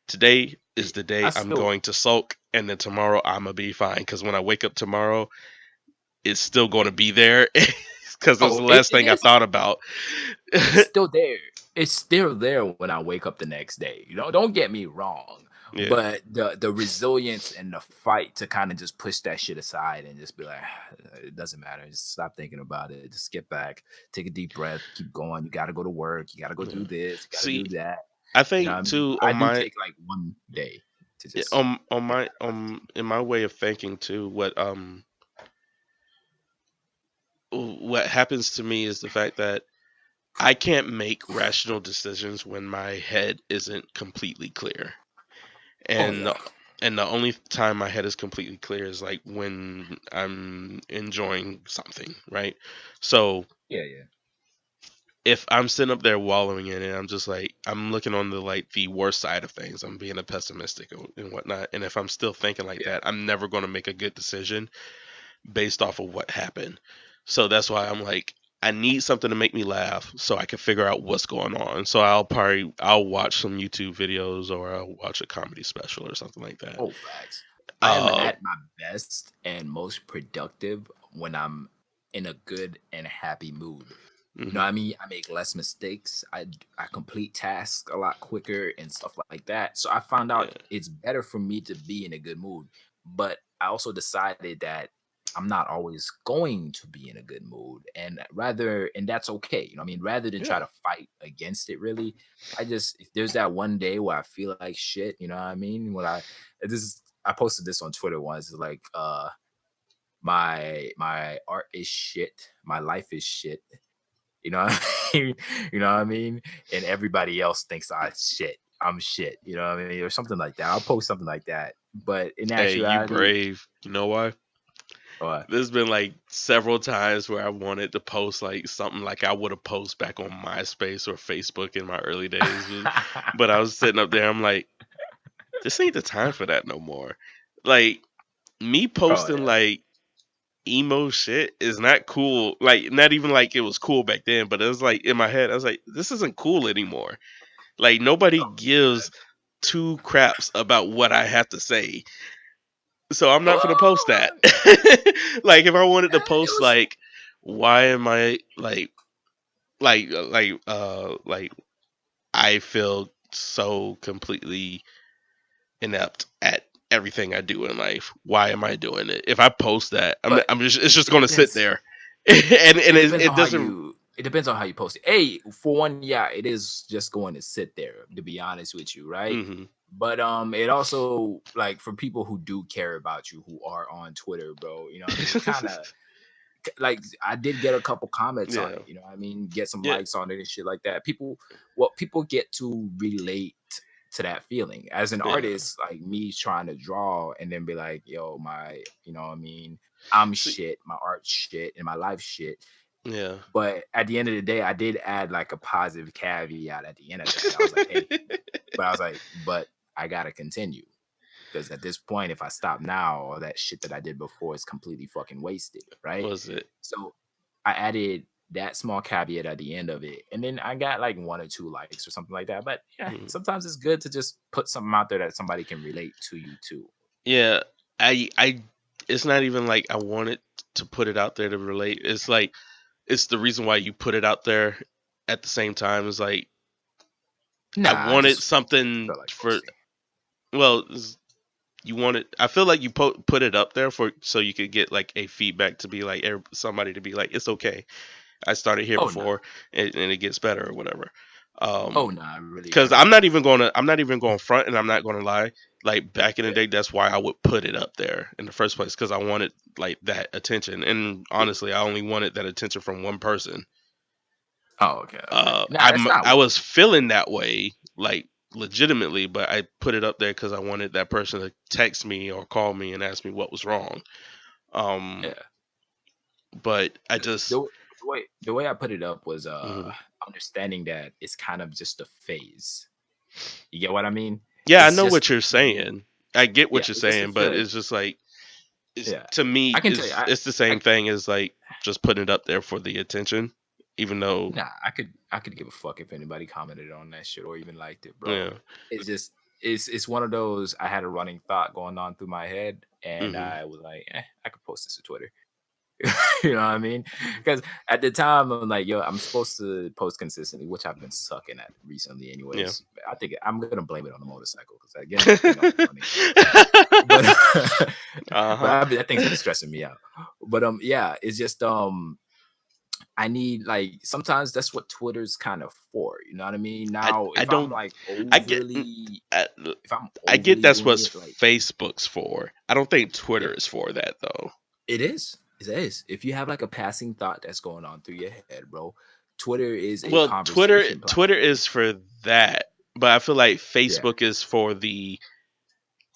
today is the day I I'm still, going to sulk, and then tomorrow I'm gonna be fine. Because when I wake up tomorrow, it's still going to be there. Because it was oh, the it, last it thing I is. thought about. It's still there. It's still there when I wake up the next day. Don't get me wrong. Yeah. But the resilience and the fight to kind of just push that shit aside and just be like, it doesn't matter. Just stop thinking about it. Just get back, take a deep breath, keep going. You got to go to work. You got to go Yeah. do this. You got to See, do that. I You know what think I mean? too I on do my take like one day to yeah, just on get my back. in my way of thinking too, what happens to me is the fact that I can't make rational decisions when my head isn't completely clear. Oh And yeah, and the only time my head is completely clear is like when I'm enjoying something, right? So yeah, yeah. if I'm sitting up there wallowing in it, I'm just like I'm looking on the worst side of things. I'm being a pessimistic and whatnot. And if I'm still thinking like Yeah. that, I'm never going to make a good decision based off of what happened. So that's why I'm like, I need something to make me laugh so I can figure out what's going on. So I'll watch some YouTube videos or I'll watch a comedy special or something like that. Oh, facts. I am Uh, at my best and most productive when I'm in a good and happy mood. You know hmm what I mean? I make less mistakes. I complete tasks a lot quicker and stuff like that. So I found out yeah, it's better for me to be in a good mood. But I also decided that I'm not always going to be in a good mood. And that's okay. You know what I mean? Rather than try yeah, to fight against it really, if there's that one day where I feel like shit, you know what I mean? I posted this on Twitter once, like my art is shit, my life is shit. You know what I mean? You know what I mean? And everybody else thinks I'm shit, you know what I mean? Or something like that. I'll post something like that. But in hey, you actuality, brave. You know why? uh, There's been like several times where I wanted to post like something like I would have posted back on MySpace or Facebook in my early days, but I was sitting up there. I'm like, this ain't the time for that no more. Like me oh posting yeah. like emo shit is not cool. Like not even like it was cool back then, but it was like in my head, I was like, this isn't cool anymore. Like nobody gives two craps about what I have to say. So I'm not gonna post that. Oh, Like if I wanted to it post was like why am I like I feel so completely inept at everything I do in life. Why am I doing it? If I post that, but I'm just it's just it going to sit depends. there, and It depends it on how doesn't. you it depends on how you post it. Hey, for one, yeah, it is just going to sit there, to be honest with you, right? hmm But it also, like, for people who do care about you, who are on Twitter, bro, you know what I mean? It kind of, like, I did get a couple comments on Yeah, it, you know what I mean? Get some yeah, likes on it and shit like that. People get to relate to that feeling. As an yeah. artist, like me trying to draw and then be like, yo, you know what I mean? I'm See, shit, my art shit, and my life shit. yeah. But at the end of the day, I did add like a positive caveat at the end of that. I was like, hey, but I gotta continue. Because at this point, if I stop now, all that shit that I did before is completely fucking wasted, right? Was it? So I added that small caveat at the end of it. And then I got like one or two likes or something like that. But yeah, Mhm. sometimes it's good to just put something out there that somebody can relate to you to. Yeah, I. It's not even like I wanted to put it out there to relate. It's like it's the reason why you put it out there at the same time. Is like I Nah, I wanted just something felt like for posting. well, you wanted. I feel like you put it up there for so you could get like a feedback to be like somebody to be like it's okay. I started here Oh no. before and it gets better or whatever. Oh no, I Because really don't. I'm not even going front and I'm not going to lie. Like back in the Yeah. day, that's why I would put it up there in the first place because I wanted like that attention. And Yeah. honestly, I only wanted that attention from one person. Oh, okay, okay. Nah, that's not I weird. was feeling that way, like legitimately, but I put it up there because I wanted that person to text me or call me and ask me what was wrong. Um, Yeah. but I The, just, the way I put it up was mhm. understanding that it's kind of just a phase. You get what I mean? Yeah, I It's know just what you're saying. I get yeah, what you're it's just a saying, but feeling. it's just like it's Yeah. to me I can tell you it's the same I thing as like just putting it up there for the attention, even though nah, I could give a fuck if anybody commented on that shit or even liked it, bro. yeah, It's just it's one of those. I had a running thought going on through my head and hmm I was like, I could post this to Twitter. You know what I mean? Because at the time I'm like, yo, I'm supposed to post consistently, which I've been sucking at recently. Yeah. Anyways, I think I'm gonna blame it on the motorcycle because again, that thing up and running. But but Uh-huh. that thing's been stressing me out. But yeah, it's just I need like sometimes that's what Twitter's kind of for. You know what I mean? Now, I if I'm don't like I get overly, I, if I'm I get overly that's doing what it, like Facebook's for. I don't think yeah, Twitter is for that though. it is. It is. If you have like a passing thought that's going on through your head, bro, Twitter is a Well, conversation Twitter platform. is for that, but I feel like Yeah. Facebook is for the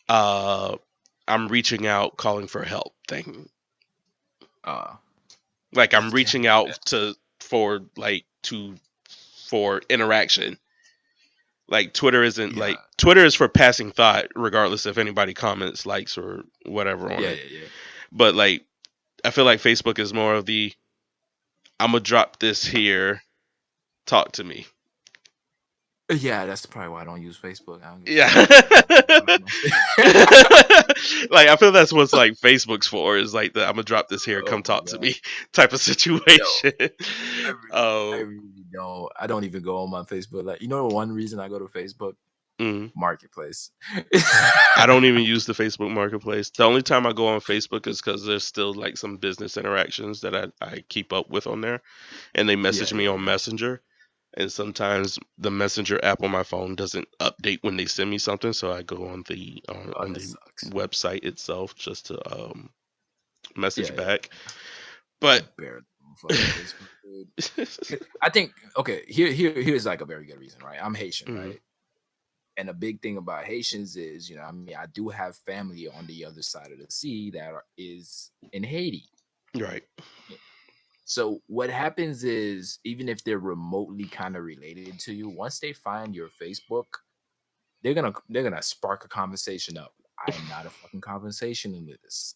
uh I'm reaching out calling for help thing. Uh, Like I'm yeah, reaching out for interaction. Like yeah, Twitter is for passing thought regardless if anybody comments, likes or whatever on yeah, it. yeah, But like I feel like Facebook is more of the I'm gonna drop this here, talk to me. yeah. That's probably why I don't use Facebook. I don't give a Yeah. fuck about talking on Like I feel that's what's like Facebook's for is like the I'm gonna drop this here, Oh come my talk to god. me type of Yo, situation. I Oh, really don't. I don't even go on my Facebook. Like, you know, one reason I go to Facebook mm. Marketplace. I don't even use the Facebook Marketplace. The only time I go on Facebook is because there's still like some business interactions that I keep up with on there, and they Yeah, message me yeah, on yeah. Messenger. And sometimes the Messenger app on my phone doesn't update when they send me something, so I go on the Oh, on that the sucks. website itself just to Yeah, message yeah. back. I But barely go on fucking Facebook, dude. 'Cause I think okay, here's like a very good reason, right? I'm Haitian, Mhm. right? And a big thing about Haitians is, you know, I mean, I do have family on the other side of the sea is in Haiti. Right. So what happens is, even if they're remotely kind of related to you, once they find your Facebook, they're gonna spark a conversation up. I am not a fucking conversationalist,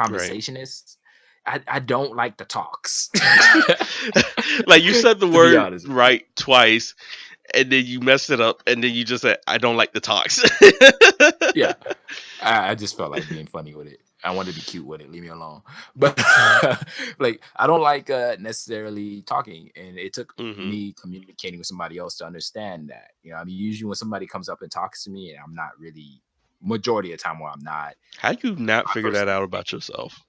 Right. conversationist. I don't like the talks. Like you said the To be word honest with you. right twice, and then you messed it up, and then you just said, "I don't like the talks." Yeah. I just felt like being funny with it. I wanted to be cute with it. Leave me alone. But like I don't like necessarily talking. And it took Hmm. me communicating with somebody else to understand that. You know, I mean, usually when somebody comes up and talks to me and I'm not really majority of the time where I'm not, How you not my figure first that out about yourself,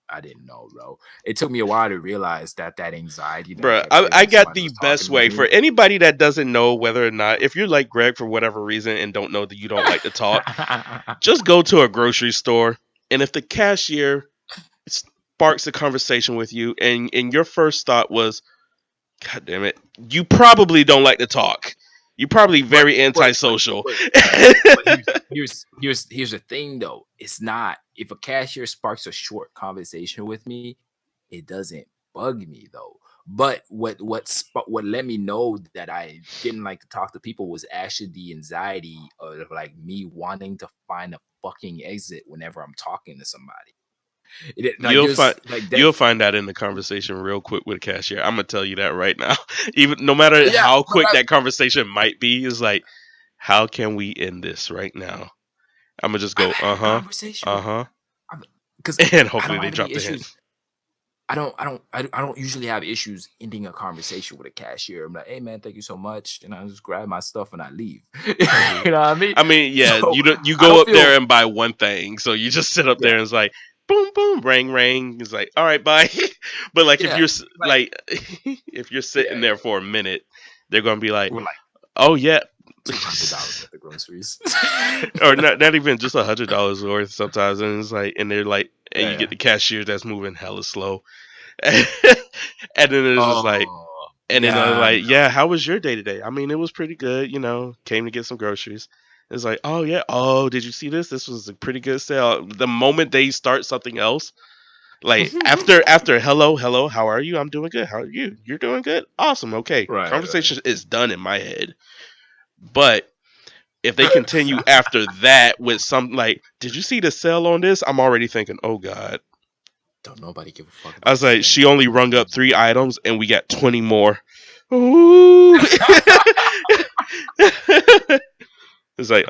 I didn't know, bro. It took me a while to realize that anxiety that I bruh? kept I feeling when got somebody the was talking best with way for me. anybody that doesn't know whether or not if you're like Greg for whatever reason and don't know that you don't like to talk. Just go to a grocery store, and if the cashier sparks a conversation with you, and your first thought was, "God damn it, you probably don't like to talk. You're probably but very antisocial." but But here's the thing though. It's not if a cashier sparks a short conversation with me, it doesn't bug me though. But what let me know that I didn't like to talk to people was actually the anxiety of like me wanting to find a fucking exit whenever I'm talking to somebody. Like You'll find there's like you'll that's find that in the conversation real quick with a cashier. I'm gonna tell you that right now. Even no matter yeah, how but quick that conversation might be, is like, how can we end this right now? I'm gonna just I've go, had a conversation uh with huh, because and I hopefully don't they have drop any the hint. issues. I don't usually have issues ending a conversation with a cashier. I'm like, hey man, thank you so much, and I just grab my stuff and I leave. Hmm. You know what I mean? I mean, yeah, So you I go don't up there feel and buy one thing, so you just sit up there yeah, and it's like, boom, boom, ring, ring. It's like, all right, bye. But like if yeah, you're like if you're yeah, sitting there for a minute, they're gonna be like, we're like oh yeah. $200 worth of groceries. Or not even just $100 worth sometimes, and it's like, and they're like, and Yeah, you get yeah. the cashier that's moving hella slow, and then it's just like, Oh and then they're yeah, like, no. yeah, how was your day today? I mean, it was pretty good, came to get some groceries. It's like, oh yeah, oh, did you see this? This was a pretty good sale. The moment they start something else, like after hello, how are you? I'm doing good. How are you? You're doing good. Awesome. Okay, Right, right. conversation is done in my head, but if they continue after that with some like, did you see the sale on this? I'm already thinking, oh god. Don't nobody give a fuck I about was the like, sale. she only rung up 3 items and we got 20 more. Ooh. It's like,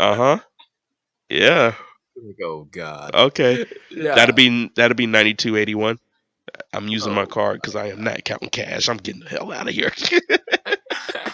yeah. Like, oh God. Okay, Yeah. that'll be 92.81. I'm using my Oh card because I am my not counting cash. I'm getting the hell out of here. God.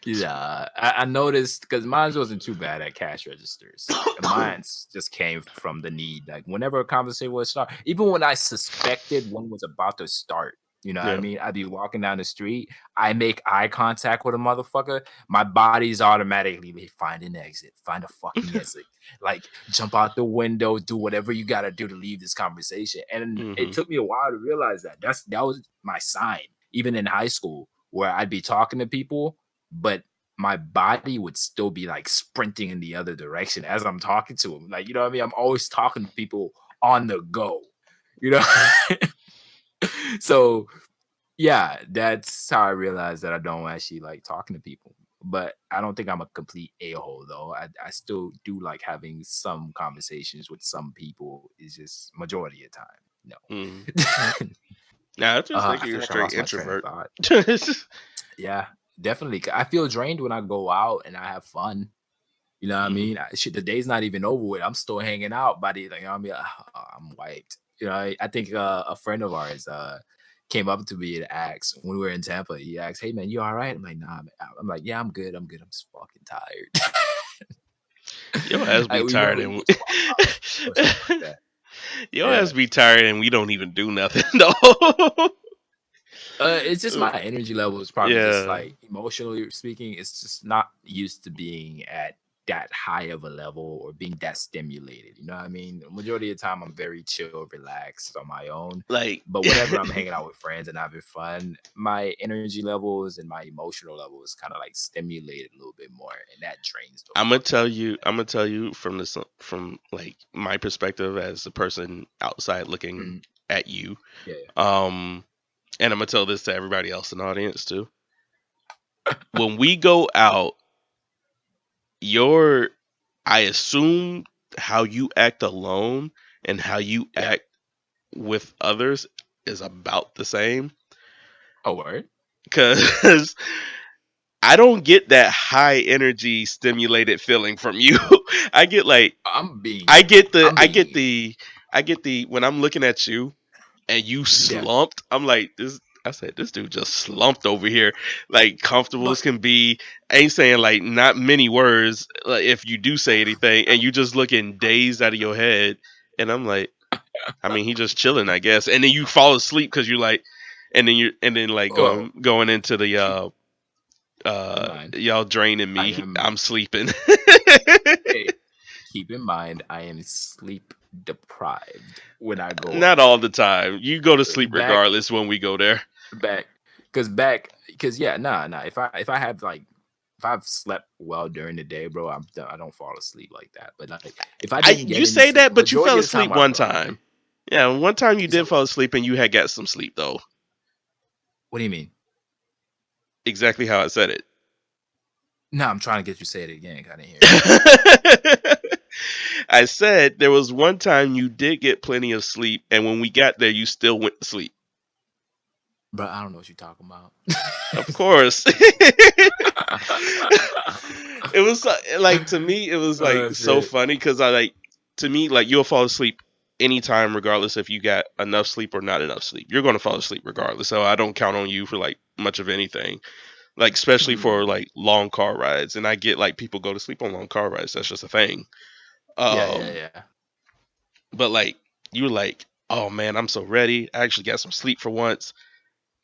Yeah, I noticed because mine wasn't too bad at cash registers. Mine's just came from the need. Like whenever a conversation would start, even when I suspected one was about to start, you know what I Yeah. mean? I'd be walking down the street, I make eye contact with a motherfucker, my body's automatically they find an exit, find a fucking exit. Like jump out the window, do whatever you gotta do to leave this conversation. And it Hmm. took me a while to realize that. That was my sign, even in high school, where I'd be talking to people but my body would still be like sprinting in the other direction as I'm talking to him. Like, you know what I mean? I'm always talking to people on the go, you know? So, yeah, that's how I realized that I don't actually like talking to people. But I don't think I'm a complete a-hole though. I still do like having some conversations with some people. It's just majority of the time. Hmm. No. Nah, I just think I you're feel a like I straight lost my train of introvert. thought. Yeah, definitely. I feel drained when I go out and I have fun. You know what I Hmm. mean? Shit, the day's not even over with. I'm still hanging out by the like, you know what I mean? I'm wiped. You know, I think a friend of ours came up to me and asked when we were in Tampa. He asked, "Hey man, you all right?" I'm like, "Nah." Man. I'm like, "Yeah, I'm good. I'm good. I'm just fucking tired." Your ass be We tired normally and go to a house or something like that. your Yeah. ass be tired and we don't even do nothing though. It's just my energy level is probably just Yeah, like emotionally speaking, it's just not used to being at that high of a level or being that stimulated. You know what I mean? The majority of the time, I'm very chill, relaxed on my own. like But whenever I'm hanging out with friends and having fun, my energy levels and my emotional levels kind of like stimulated a little bit more, and that drains the fuck out of me. I'm gonna tell you from this from like my perspective as a person outside looking Mhm. at you. Yeah, yeah. Um, and I'm gonna tell this to everybody else in the audience too. When we go out, your I assume how you act alone and how you Yeah. act with others is about the same. Oh, word. Cause I don't get that high energy stimulated feeling from you. I get like I'm I being, get the I'm I get being, the I get the when I'm looking at you and you yeah. slumped, I'm like this I said this dude just slumped over here, like comfortable as But can be. Ain't saying like not many words. Like if you do say anything, and you just looking dazed out of your head, and I'm like, I mean, he just chilling, I guess. And then you fall asleep because you're like, and then like well, going into the keep in mind, y'all draining I me. am. I'm sleeping. Hey, keep in mind, I am sleep deprived when I go Not out. all the time. You go to sleep Back, regardless when we go there. back, because yeah, nah. If I have like, if I've slept well during the day, bro, I don't fall asleep like that. But like, if I didn't get You any say sleep, that, but you majority fell of the asleep time, one I am. time. Yeah, one time you did So, fall asleep and you had got some sleep though. what do you mean? Exactly how I said it. No, I'm trying to get you to say it again. I didn't hear you. I said there was one time you did get plenty of sleep, and when we got there, you still went to sleep. But I don't know what you're talking about. Of course. It was like to me, it was like Oh so shit. funny because I like to me like you'll fall asleep anytime, regardless if you got enough sleep or not enough sleep. You're going to fall asleep regardless. So I don't count on you for like much of anything. Like especially for Hmm. like long car rides, and I get like people go to sleep on long car rides. That's just a thing. Yeah, yeah, Um, yeah. but like you were like, oh man, I'm so ready. I actually got some sleep for once,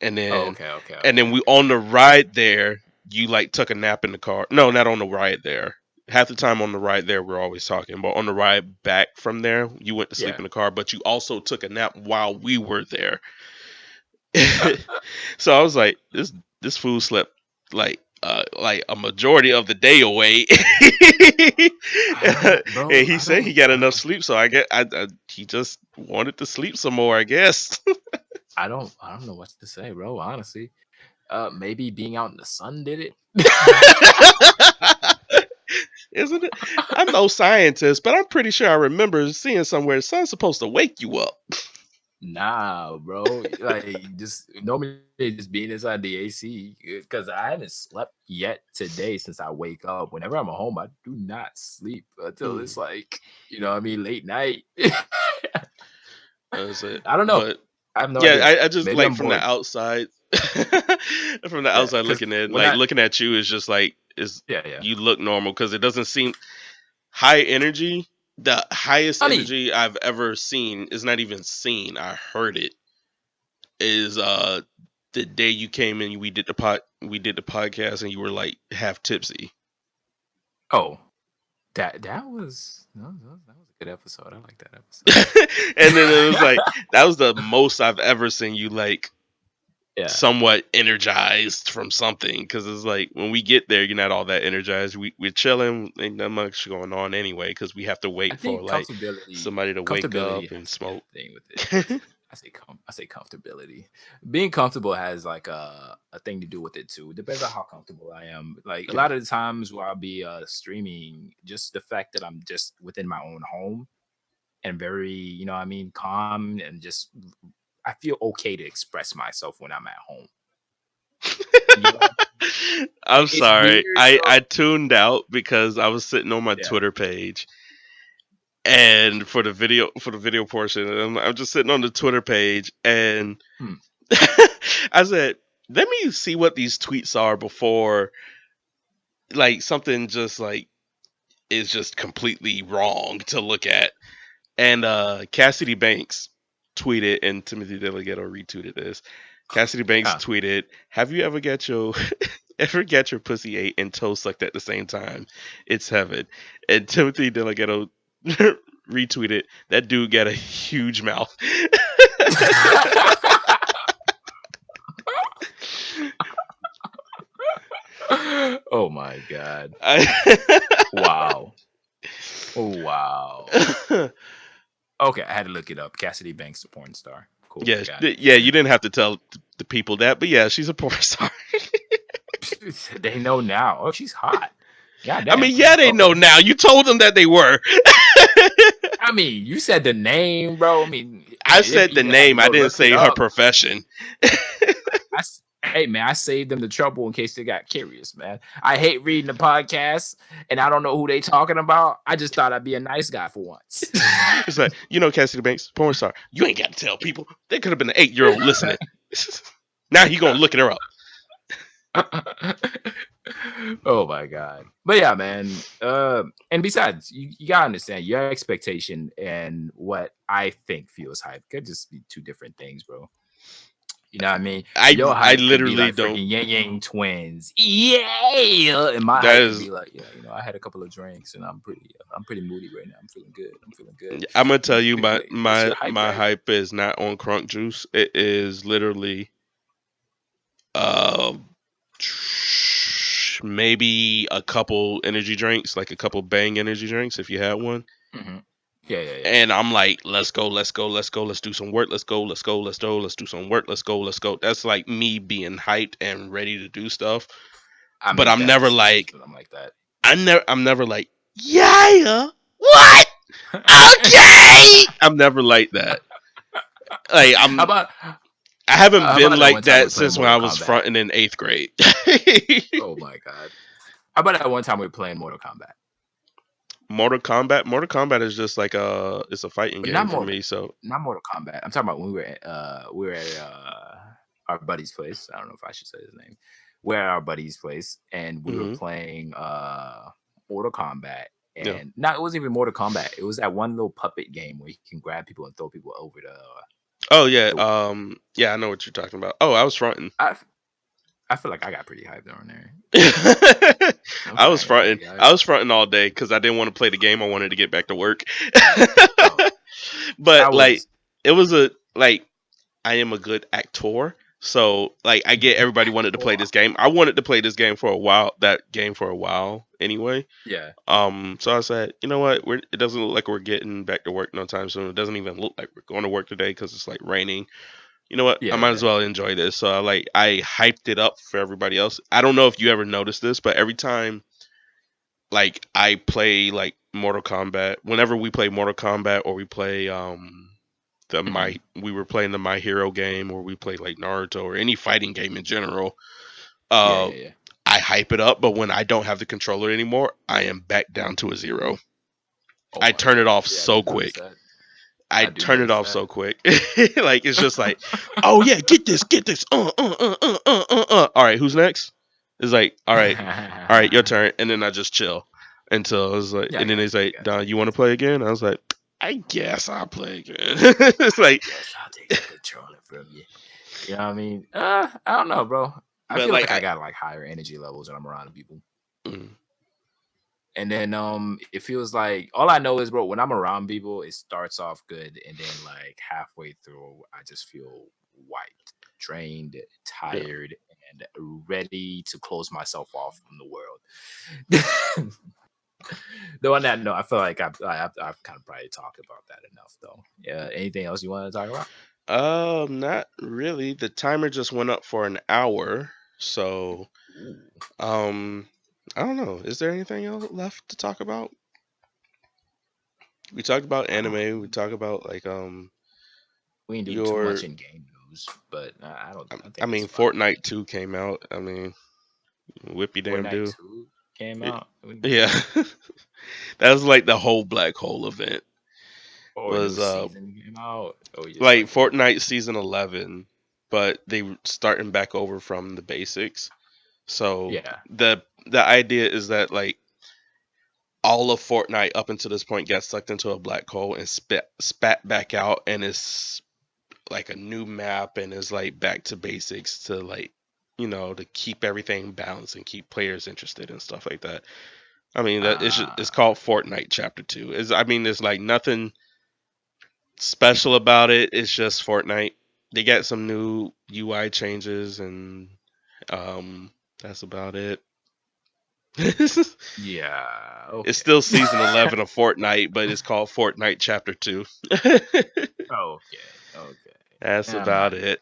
and Oh, then okay, okay, and okay, then we okay. on the ride there, you like took a nap in the car. No, not on the ride there. Half the time on the ride there, we're always talking, but on the ride back from there, you went to sleep Yeah. in the car, but you also took a nap while we were there. So I was like, this fool slept like a majority of the day away, Bro, and he said he got enough sleep. So I get he just wanted to sleep some more, I guess. I don't know what to say, bro, honestly. Maybe being out in the sun did it. Isn't it? I'm no scientist, but I'm pretty sure I remember seeing somewhere the sun's supposed to wake you up. Nah, bro. Like just normally just being inside the AC because I haven't slept yet today since I wake up. Whenever I'm at home, I do not sleep until it's Mm, like, what I mean, late night. that's it. I don't know. But I have no yeah, idea. I just Maybe like I'm from the bored. outside, from the Yeah, outside because looking in, when like I looking at you is just like is yeah. you look normal because it doesn't seem high energy. The highest I mean, energy I've ever seen is not even seen. I heard it is the day you came in. We did the podcast, and you were like half tipsy. oh, that was that was a good episode. I like that episode. And then it was like that was the most I've ever seen you like Yeah. somewhat energized from something because it's like when we get there you're not all that energized. We're chilling, ain't that much going on anyway because we have to I wait for think like somebody to wake comfortability up and has to be a smoke. thing with it. I say comfortability. Being comfortable has like a thing to do with it too. Depends on how comfortable I am. Like a Yeah, lot of the times where I'll be streaming, just the fact that I'm just within my own home and very, what I mean, calm and just I feel okay to express myself when I'm at home. You know, I'm it's sorry, weird, I bro. tuned out because I was sitting on my Yeah. Twitter page and for the video portion I'm just sitting on the Twitter page and Hmm. I said let me see what these tweets are before like something just like is just completely wrong to look at. And Cassidy Banks tweeted, and Timothy Delgado retweeted this. Cassidy Banks Huh. tweeted, "Have you ever got your ever got your pussy ate and toe sucked at the same time? It's heaven." And Timothy Delgado retweeted, "That dude got a huge mouth." Oh my god. I, Wow. Wow. Okay, I had to look it up. Cassidy Banks, the porn star. Cool, yeah, got it. yeah, you didn't have to tell the people that, but yeah, she's a porn star. They know now. Oh, she's hot. God I damn. mean, yeah, they know Okay. now. You told them that they were. I mean, you said the name, bro. I mean, I they said the either had to name. I go didn't look it say her up. profession. Hey man, I saved them the trouble in case they got curious, man. I hate reading the podcast and I don't know who they talking about. I just thought I'd be a nice guy for once. It's like, Cassidy Banks, porn star. You ain't got to tell people. There could have been an 8-year-old listening. Now he gonna look at her up. Oh my god. But yeah, man. And besides, you gotta understand your expectation and what I think feels hype could just be two different things, bro. You know what I mean? Your I hype could be literally like don't. freaking Yang Yang twins. Yeah. And my That hype could is. be like, yeah, I had a couple of drinks and I'm pretty moody right now. I'm feeling good. I'm feeling good. I'm gonna tell you, What's your hype, my Greg? hype is not on crunk juice. It is literally uh maybe a couple energy drinks, like a couple Bang energy drinks, if you had one. Mm-hmm. Yeah. And I'm like, let's go, let's do some work, let's go, let's do some work, let's go. That's like me being hyped and ready to do stuff. I But make I'm bad never decisions like, when I'm like that. I'm never like, yeah, what? Okay. I'm never like that. Like How about I haven't how been about that one like time we that playing since when Mortal I was Kombat? fronting in 8th grade. Oh my god. How about that one time we were playing Mortal Kombat? Mortal Kombat is just like it's a fighting But not game for Mortal me. So not Mortal Kombat. I'm talking about when we were at our buddy's place. I don't know if I should say his name. We're at our buddy's place and we were hmm playing Mortal Kombat. yeah. And not it wasn't even Mortal Kombat. It was that one little puppet game where you can grab people and throw people over Oh yeah. the Yeah, I know what you're talking about. Oh, I was fronting. I, I feel like I got pretty hyped on there. I I feel like was I got fronting. pretty hyped. I was fronting all day because I didn't want to play the game. I wanted to get back to work. Oh, I But like, was it was a like I am a good actor. So like I get everybody wanted to play this game. I wanted to play this game for a while. That game for a while anyway. yeah. So I said, you know what? It doesn't look like we're getting back to work no time soon. It doesn't even look like we're going to work today because it's like raining. You know what? I might as Yeah. well enjoy this. So I hyped it up for everybody else. I don't know if you ever noticed this, but every time like I play like Mortal Kombat, whenever we play Mortal Kombat or we play we were playing the My Hero game, or we played like Naruto or any fighting game in general. Yeah, Uh, yeah, yeah. I hype it up, but when I don't have the controller anymore, I am back down to a zero. I Oh, turn it off yeah, I do so notice quick. that. I I do turn it notice off that. so quick. Like it's just like, oh yeah, get this, get this. All right, who's next? It's like, all right, your turn, and then I just chill until it's like, Yeah, I and then got it's you. I like, got Don, you. I you want to got you. play again? I was like, I guess I'll play again. It's I like, guess I'll take the controller from you. You know what I mean? I don't know, bro. I but feel like like I got like higher energy levels when I'm around people. mm, And then it feels like all I know is, bro, when I'm around people, it starts off good, and then like halfway through, I just feel wiped, drained, yeah. tired, and ready to close myself off from the world. Though on that note, I feel like I've kind of probably talked about that enough, though. Yeah. Anything else you want to talk about? Not really. The timer just went up for an hour, so Ooh. um, I don't know. Is there anything else left to talk about? We talked about I don't. anime. We talked about like We ain't do too much your. in game news, but I don't. I I think that's mean, about it. Fortnite 2 came out. I mean, whippy damn Fortnite do. 2 came It, out. What do you yeah, mean? that was like the whole black hole event. Or a new Was season came out, or we just like like wait. Fortnite season 11, but they were starting back over from the basics. So Yeah. the idea is that like all of Fortnite up until this point got sucked into a black hole and spat back out, and it's like a new map, and is like back to basics to like, to keep everything balanced and keep players interested and stuff like that. I mean, that it's called Okay. Fortnite Chapter 2. Is I mean, there's like nothing special about it. It's just Fortnite. They got some new UI changes, and um that's about it. It's Yeah. Okay. still season 11 of Fortnite, but it's called Fortnite Chapter 2. Okay. Okay. That's I'm about not. it.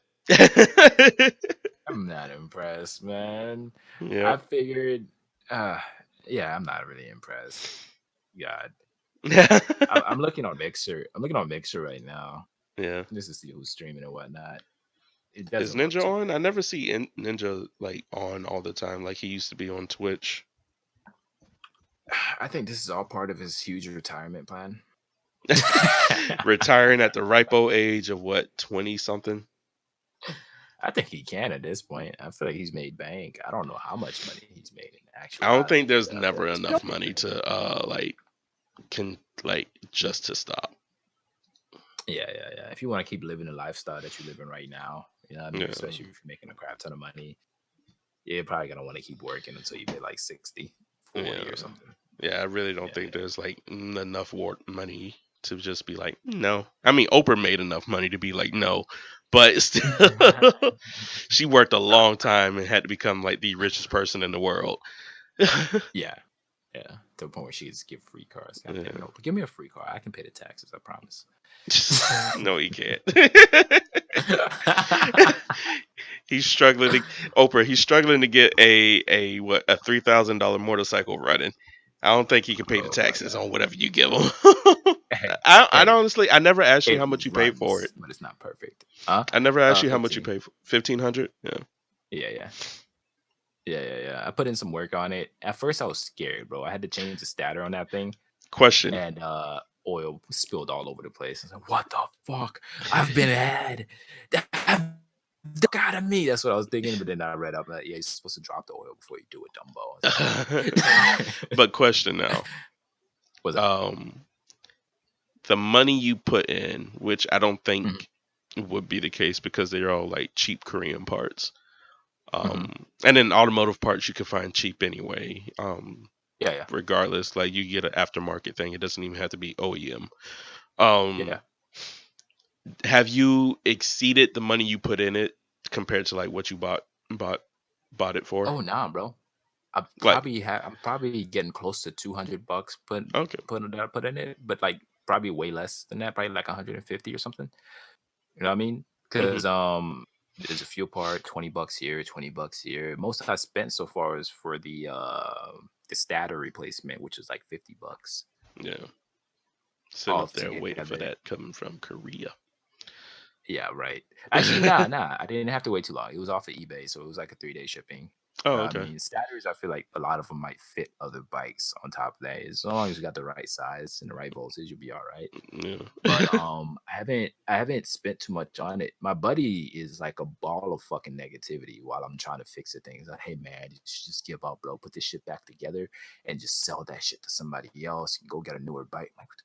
I'm not impressed, man. Yep. I figured. Uh, yeah, I'm not really impressed. God, I'm looking on Mixer. I'm looking on Mixer right now Yeah. just to see who's streaming and whatnot. It Is doesn't look Ninja too on? I never crazy. see Ninja like on all the time like he used to be on Twitch. I think this is all part of his huge retirement plan. Retiring at the ripe old age of what, 20 something? I think he can at this point. I feel like he's made bank. I don't know how much money he's made in I don't think actuality, there's but I feel never like he's enough made money bank. to can like just to stop. Yeah, yeah, yeah. If you want to keep living the lifestyle that you're living right now, you know what I mean? Yeah. Especially if you're making a crap ton of money, you're probably gonna want to keep working until you hit like 60, 40 Yeah. or something. Yeah, I really don't Yeah, think yeah. there's like enough money to just be like no. I mean, Oprah made enough money to be like no, but still, she worked a long time and had to become like the richest person in the world. Yeah. Yeah. To the point where she just give free cars. God damn it, Yeah. Oprah. Give me a free car. I can pay the taxes, I promise. No, he can't. He's struggling to Oprah. He's struggling to get a what, a $3,000 motorcycle running. I don't think he can pay the Oh my taxes god. on whatever you give him. Hey, I hey, honestly, I never asked you it how much you paid for it. runs, but it's not perfect. Huh? I never asked you how much you 15. paid for 1,500. Yeah. Yeah, yeah. Yeah, yeah, yeah. I put in some work on it. At first I was scared, bro. I had to change the stator on that thing, Question. and oil spilled all over the place. I was like, what the fuck? I've been had. That got of me. That's what I was thinking. But then I read up that yeah, you're supposed to drop the oil before you do it, Dumbo. I was like, okay. But question now. What's up? Um, the money you put in, which I don't Mhm, think would be the case because they're all like cheap Korean parts. mhm. And then automotive parts you can find cheap anyway. Yeah, yeah, Regardless, like you get an aftermarket thing. It doesn't even have to be OEM. yeah. Um, have you exceeded the money you put in it compared to like what you bought bought it for? Oh nah, bro. Like, I'm probably getting close to $200 okay. that I put in it, but like probably way less than that, probably like 150 or something. You know what I mean? Hmm. Because there's a fuel part, $20 here, $20 here. Most I spent so far is for the stator replacement, which is like $50 Yeah. Sitting up there waiting for altogether. that coming from Korea. Yeah, right. Actually, nah. I didn't have to wait too long. It was off of eBay, so it was like a 3-day shipping. You Oh, know what I okay. mean? Stackers, I feel like a lot of them might fit other bikes on top of that. As long as you got the right size and the right voltage, you'll be all right. Yeah. But I haven't spent too much on it. My buddy is like a ball of fucking negativity while I'm trying to fix the things. Like, hey man, you should just give up, bro. Put this shit back together and just sell that shit to somebody else. You can go get a newer bike. I'm like,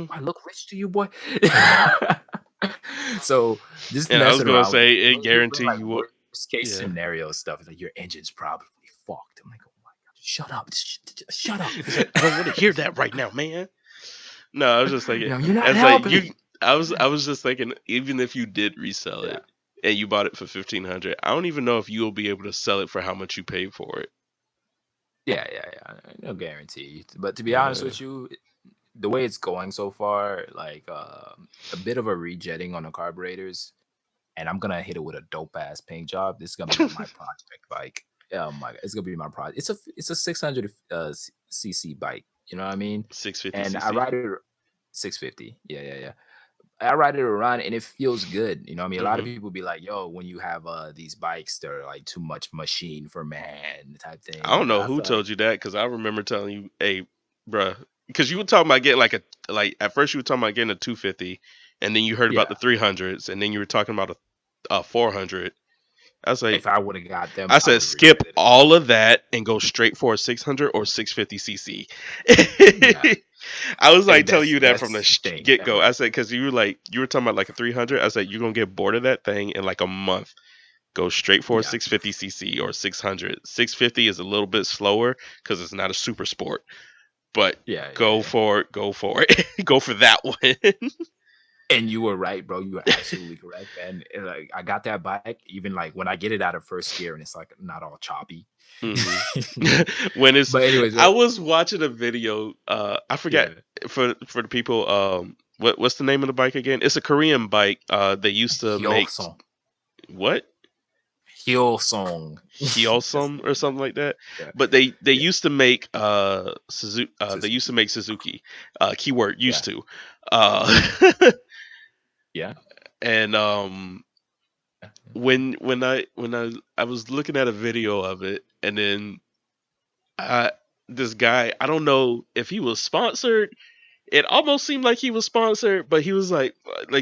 I look rich to you, boy. So just And I was messing gonna around with it. say it He'll bring guarantee like you will. worst case Yeah. scenario stuff. It's like your engine's probably fucked. I'm like, oh my god, shut up, shut up. He's like, I don't want to hear that right now, man. No, I was just thinking, No, you're not as like helping. I was just thinking, even if you did resell Yeah, it and you bought it for 1,500, I don't even know if you'll be able to sell it for how much you paid for it. yeah. No guarantee. But to be honest Yeah. with you, the way it's going so far, like a bit of a rejetting on the carburetors, and I'm gonna hit it with a dope ass paint job. This is gonna be my project bike. Oh my god, it's gonna be my project. It's a 600 cc bike. You know what I mean? 650 And I cc. ride it 650. Yeah. I ride it around and it feels good. You know what I mean? A lot of Hmm. people be like, yo, when you have these bikes, they're like too much machine for man type I thing. don't But know I who feel like, told you that because I remember telling you, hey, bruh, because you were talking about getting like at first you were talking about getting a 250, and then you heard about yeah, the 300s, and then you were talking about a 400. I was like, if I would have got them, I I said would have skip regretted it. all of that and go straight for a 600 or 650 Yeah. cc. I was Hey, like telling you that from the that's thing get go. I ever. said because you were talking about like a 300. I said you're gonna get bored of that thing in like a month. Go straight for a Yeah. 650 cc or 600. 650 is a little bit slower because it's not a super sport, but Yeah. go for it, go for that one. And you were right, bro. You were absolutely correct, man. And, like, I got that bike, even like when I get it out of first gear and it's like not all choppy. Hmm. When it's, But anyways, I was watching a video. I forgot yeah, for the people. What's the name of the bike again? It's a Korean bike. They used to make Hyosung, what Hyosung. That's the Hyosung name or of the bike. something like that. Yeah, But they yeah. used to make Suzuki. They used to Suzuki. make Suzuki. Keyword Yeah, used to. Uh, yeah, and yeah. when I was looking at a video of it, and then I this guy, I don't know if he was sponsored. It almost seemed like he was sponsored, but he was like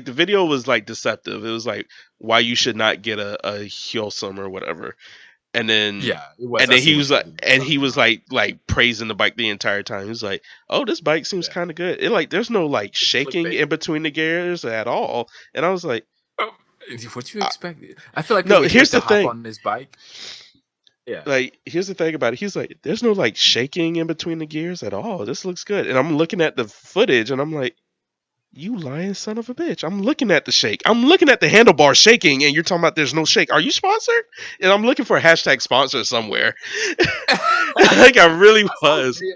the video was like deceptive. It was like why you should not get a Hyosung or whatever. And then Yeah, it was. I seen what you were he talking was about. like praising the bike the entire time. He was like, "Oh, this bike seems Yeah, kind of good." It like there's no like it's shaking clickbait. in between the gears at all. And I was like, Oh, what you I, expect? I feel like "No, people here's expect to the hop thing. on this bike. Yeah, Like, here's the thing about it. He's like, there's no like shaking in between the gears at all. This looks good." And I'm looking at the footage, and I'm like, "You lying son of a bitch. I'm looking at the shake. I'm looking at the handlebar shaking, and you're talking about there's no shake. Are you sponsored?" And I'm looking for a hashtag sponsor somewhere. Like, I really I saw the was. video.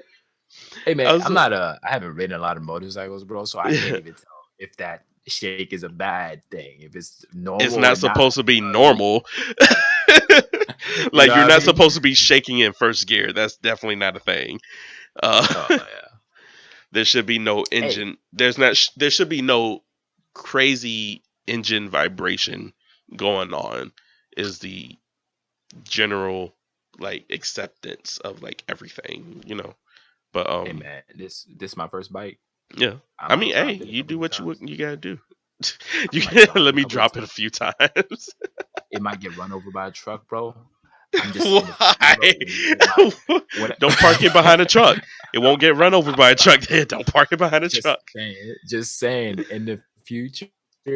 Hey I man, was I'm like, not I haven't ridden a lot of motorcycles, bro, so I can't yeah. even tell if that shake is a bad thing, if it's It's normal or not not. supposed to be Because normal. you Like, know you're what I not mean? supposed to be shaking in first gear. That's definitely not a thing. Uh, Oh yeah. there should be no Hey, engine. There should be no crazy engine vibration going on. Is the general like acceptance of like everything. But hey man, this my first bike. yeah. I I might mean, hey, drop it a you do couple of what times. you gotta do. I You might drop let it a me couple of drop it a times. few times. It might get run over by a truck, bro. I'm just in the future, Why? bro. When Don't park it behind a truck. It won't get run over by a truck. Don't park it behind a truck. just saying, in the future,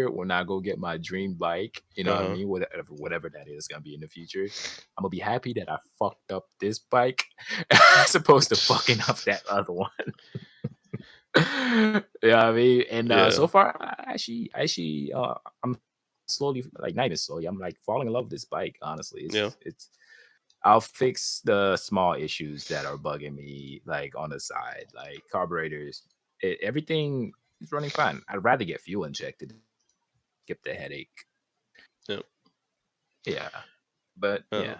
when I go get my dream bike, you know what I Uh mean? Whatever that is gonna be in the future, I'm gonna be happy that I fucked up this bike as opposed to fucking up that other one. Yeah, you know what I mean? And yeah. so far, I'm slowly, like not even slowly, I'm like falling in love with this bike. Honestly, Yeah. it's I'll fix the small issues that are bugging me, like on the side, like carburetors. Everything is running fine. I'd rather get fuel injected, skip the headache. Yeah. Yeah, but Uh, yeah,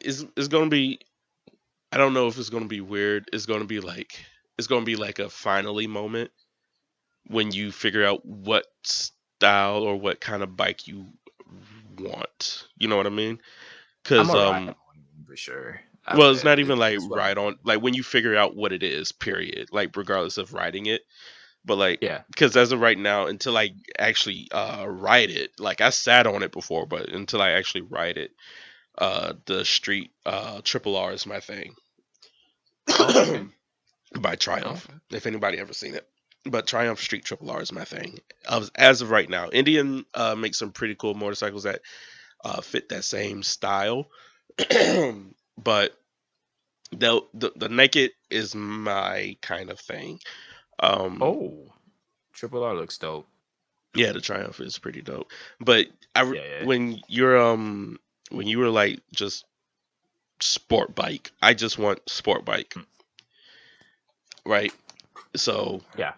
it's gonna be. I don't know if it's gonna be weird. It's gonna be like a finally moment when you figure out what style or what kind of bike you want. You know what I mean? I'm Because a ride on for sure. well, it's not even like That's what ride I'm. on, like when you figure out what it is, period. Like regardless of riding it, but like Yeah. because as of right now, until I actually ride it, like I sat on it before, but until I actually ride it, the street triple R is my thing. Oh, okay. By Triumph, Okay. if anybody ever seen it. But Triumph Street Triple R is my thing. As of right now, Indian makes some pretty cool motorcycles that fit that same style. But the naked is my kind of thing. Um, Oh, Triple R looks dope. yeah, the Triumph is pretty dope. But Yeah, yeah. when you were like just sport bike, I just want sport bike, Mm, right? So yeah.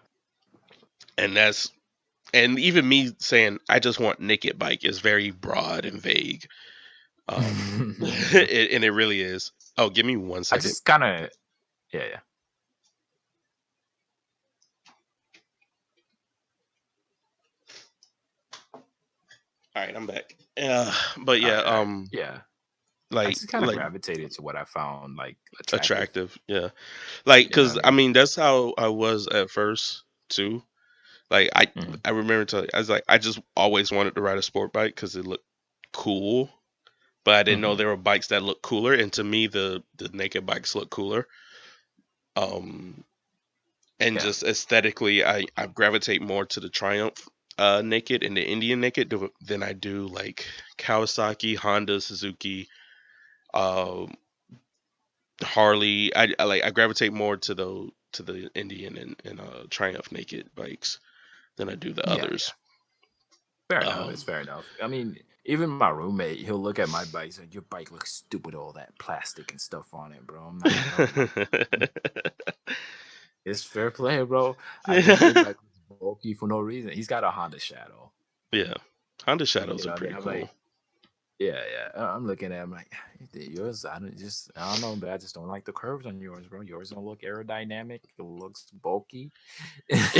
and that's and even me saying I just want naked bike is very broad and vague. And it really is. Oh, give me one I second. just kind of, yeah, yeah. All right, I'm back. But All yeah, right, all right. Yeah. I like just kind of like gravitated to what I found like attractive. attractive, yeah. Like, You know what I cause I mean? mean that's how I was at first too. Like Hmm. I remember telling I was like I just always wanted to ride a sport bike because it looked cool, but I didn't know Hmm. there were bikes that look cooler. And to me, the naked bikes look cooler. Um, and Yeah. just aesthetically, I gravitate more to the Triumph naked and the Indian naked than I do like Kawasaki, Honda, Suzuki, um, Harley. I gravitate more to the Indian and Triumph naked bikes than I do the Yeah, others. yeah. Fair enough. It's Um, fair enough. I mean, even my roommate, he'll look at my bike and say, your bike looks stupid, all that plastic and stuff on it, bro. I'm like, bro, it's fair play, bro. I think your bike looks bulky for no reason. He's got a Honda Shadow. yeah, Honda You Shadows are know what I mean? pretty I'm cool. like, yeah, yeah. I'm looking at him like, yours, I don't know, but I just don't like the curves on yours, bro. Yours don't look aerodynamic. It looks bulky.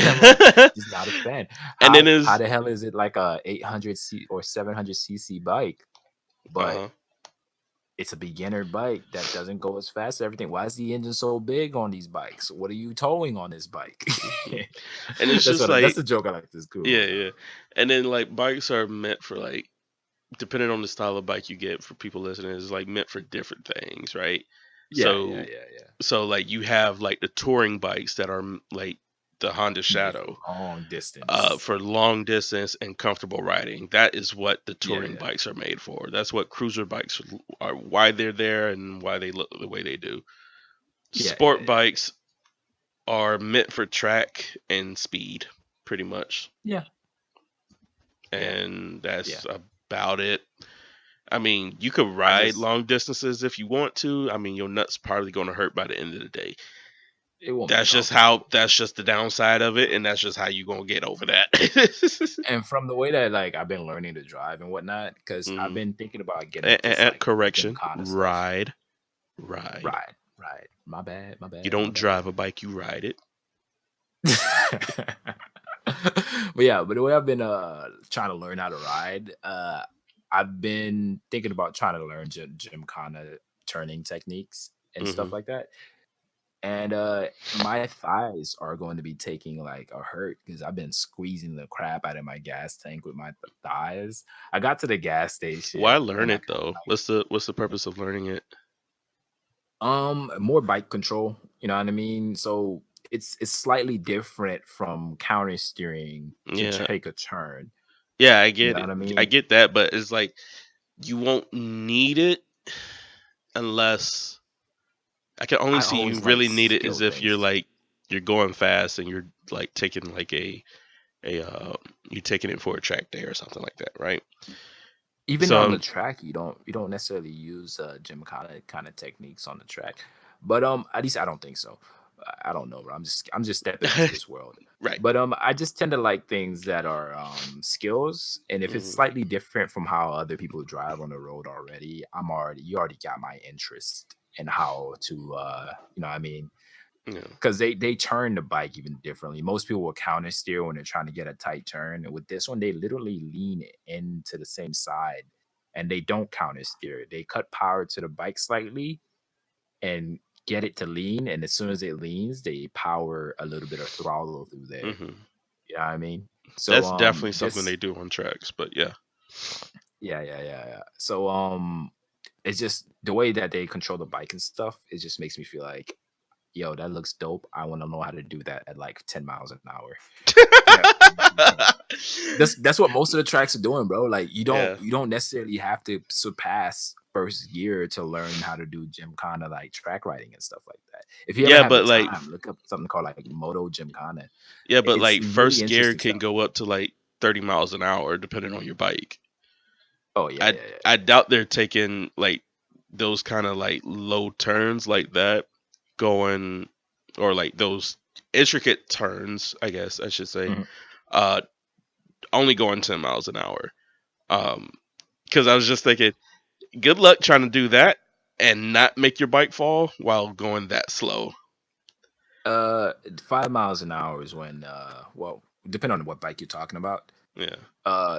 I'm like, just not a fan. And then How is the hell is it like a 800 or 700 cc bike, but uh it's a beginner bike that doesn't go as fast as everything? Why is the engine so big on these bikes? What are you towing on this bike? mhm. And it's just That's like the joke I like to school yeah, with. yeah. And then like bikes are meant for like depending on the style of bike you get for people listening is like meant for different things, right? Yeah, yeah, So yeah, yeah. like you have like the touring bikes that are like the Honda Made for Shadow long distance. for long distance and comfortable riding. That is what the Yeah, touring yeah, bikes are made for. That's what cruiser bikes are why they're there and why they look the way they do. yeah, yeah, Sport bikes are meant for track and speed pretty much. yeah, yeah, And yeah. that's about it. I mean, you could I ride just long distances if you want to. I mean, your nuts probably going to hurt by the end of the day. it won't be comfortable. That's just the downside of it, and that's just how you going to get over that. And from the way that like I've been learning to drive and whatnot, because I've Mm. been thinking about getting this like Correction, Gymkhana stuff. ride, ride. Right, right. My bad, my You bad, my don't bad. drive a bike, you ride it. But yeah, but the way I've been trying to learn how to ride, I've been thinking about trying to learn Gymkhana turning techniques and Hmm. stuff like that. And my thighs are going to be taking like a hurt because I've been squeezing the crap out of my gas tank with my thighs. I got to the gas Why station learn and I it though? What's the purpose of learning it? more bike control, you know what I mean? So it's slightly different from counter steering to Yeah, take a turn. yeah, I You get know it. what I I mean? get that, but it's like you won't need it unless I can only I see you always like really need it is skill if you're things. like you're going fast and you're like taking like a you're taking it for a track day or something like that, right? Even So on the track, you don't necessarily use gym kind of techniques on the track. But at least I don't think so. I don't know, bro. I'm just stepping into this world. right. But I just tend to like things that are skills, and if it's Hmm. slightly different from how other people drive on the road already, you already got my interest in how to you know what I mean, Yeah. because they turn the bike even differently. Most people will counter steer when they're trying to get a tight turn. And with this one, they literally lean into the same side, and they don't counter steer. They cut power to the bike slightly and get it to lean. And as soon as it leans, they power a little bit of throttle through there. Hmm. You know what I mean? So That's definitely something just they do on tracks, but yeah. yeah. So it's just the way that they control the bike and stuff. It just makes me feel like, yo, that looks dope. I want to know how to do that at like 10 miles an hour. Yeah, that's what most of the tracks are doing, bro. Like Yeah. you don't necessarily have to surpass first gear to learn how to do gymkhana like track riding and stuff like that. If you ever Yeah, have the but like time, look up something called like Moto Gymkhana. yeah, but It's like really first gear interesting can stuff. go up to like 30 miles an hour depending on your bike. Oh yeah, I I doubt they're taking like those kind of like low turns like that going, or like those intricate turns, I guess I should say. Mhm. Uh only going 10 miles an hour. Um cuz I was just thinking good luck trying to do that and not make your bike fall while going that slow. 5 miles an hour is when well, depending on what bike you're talking about. Yeah.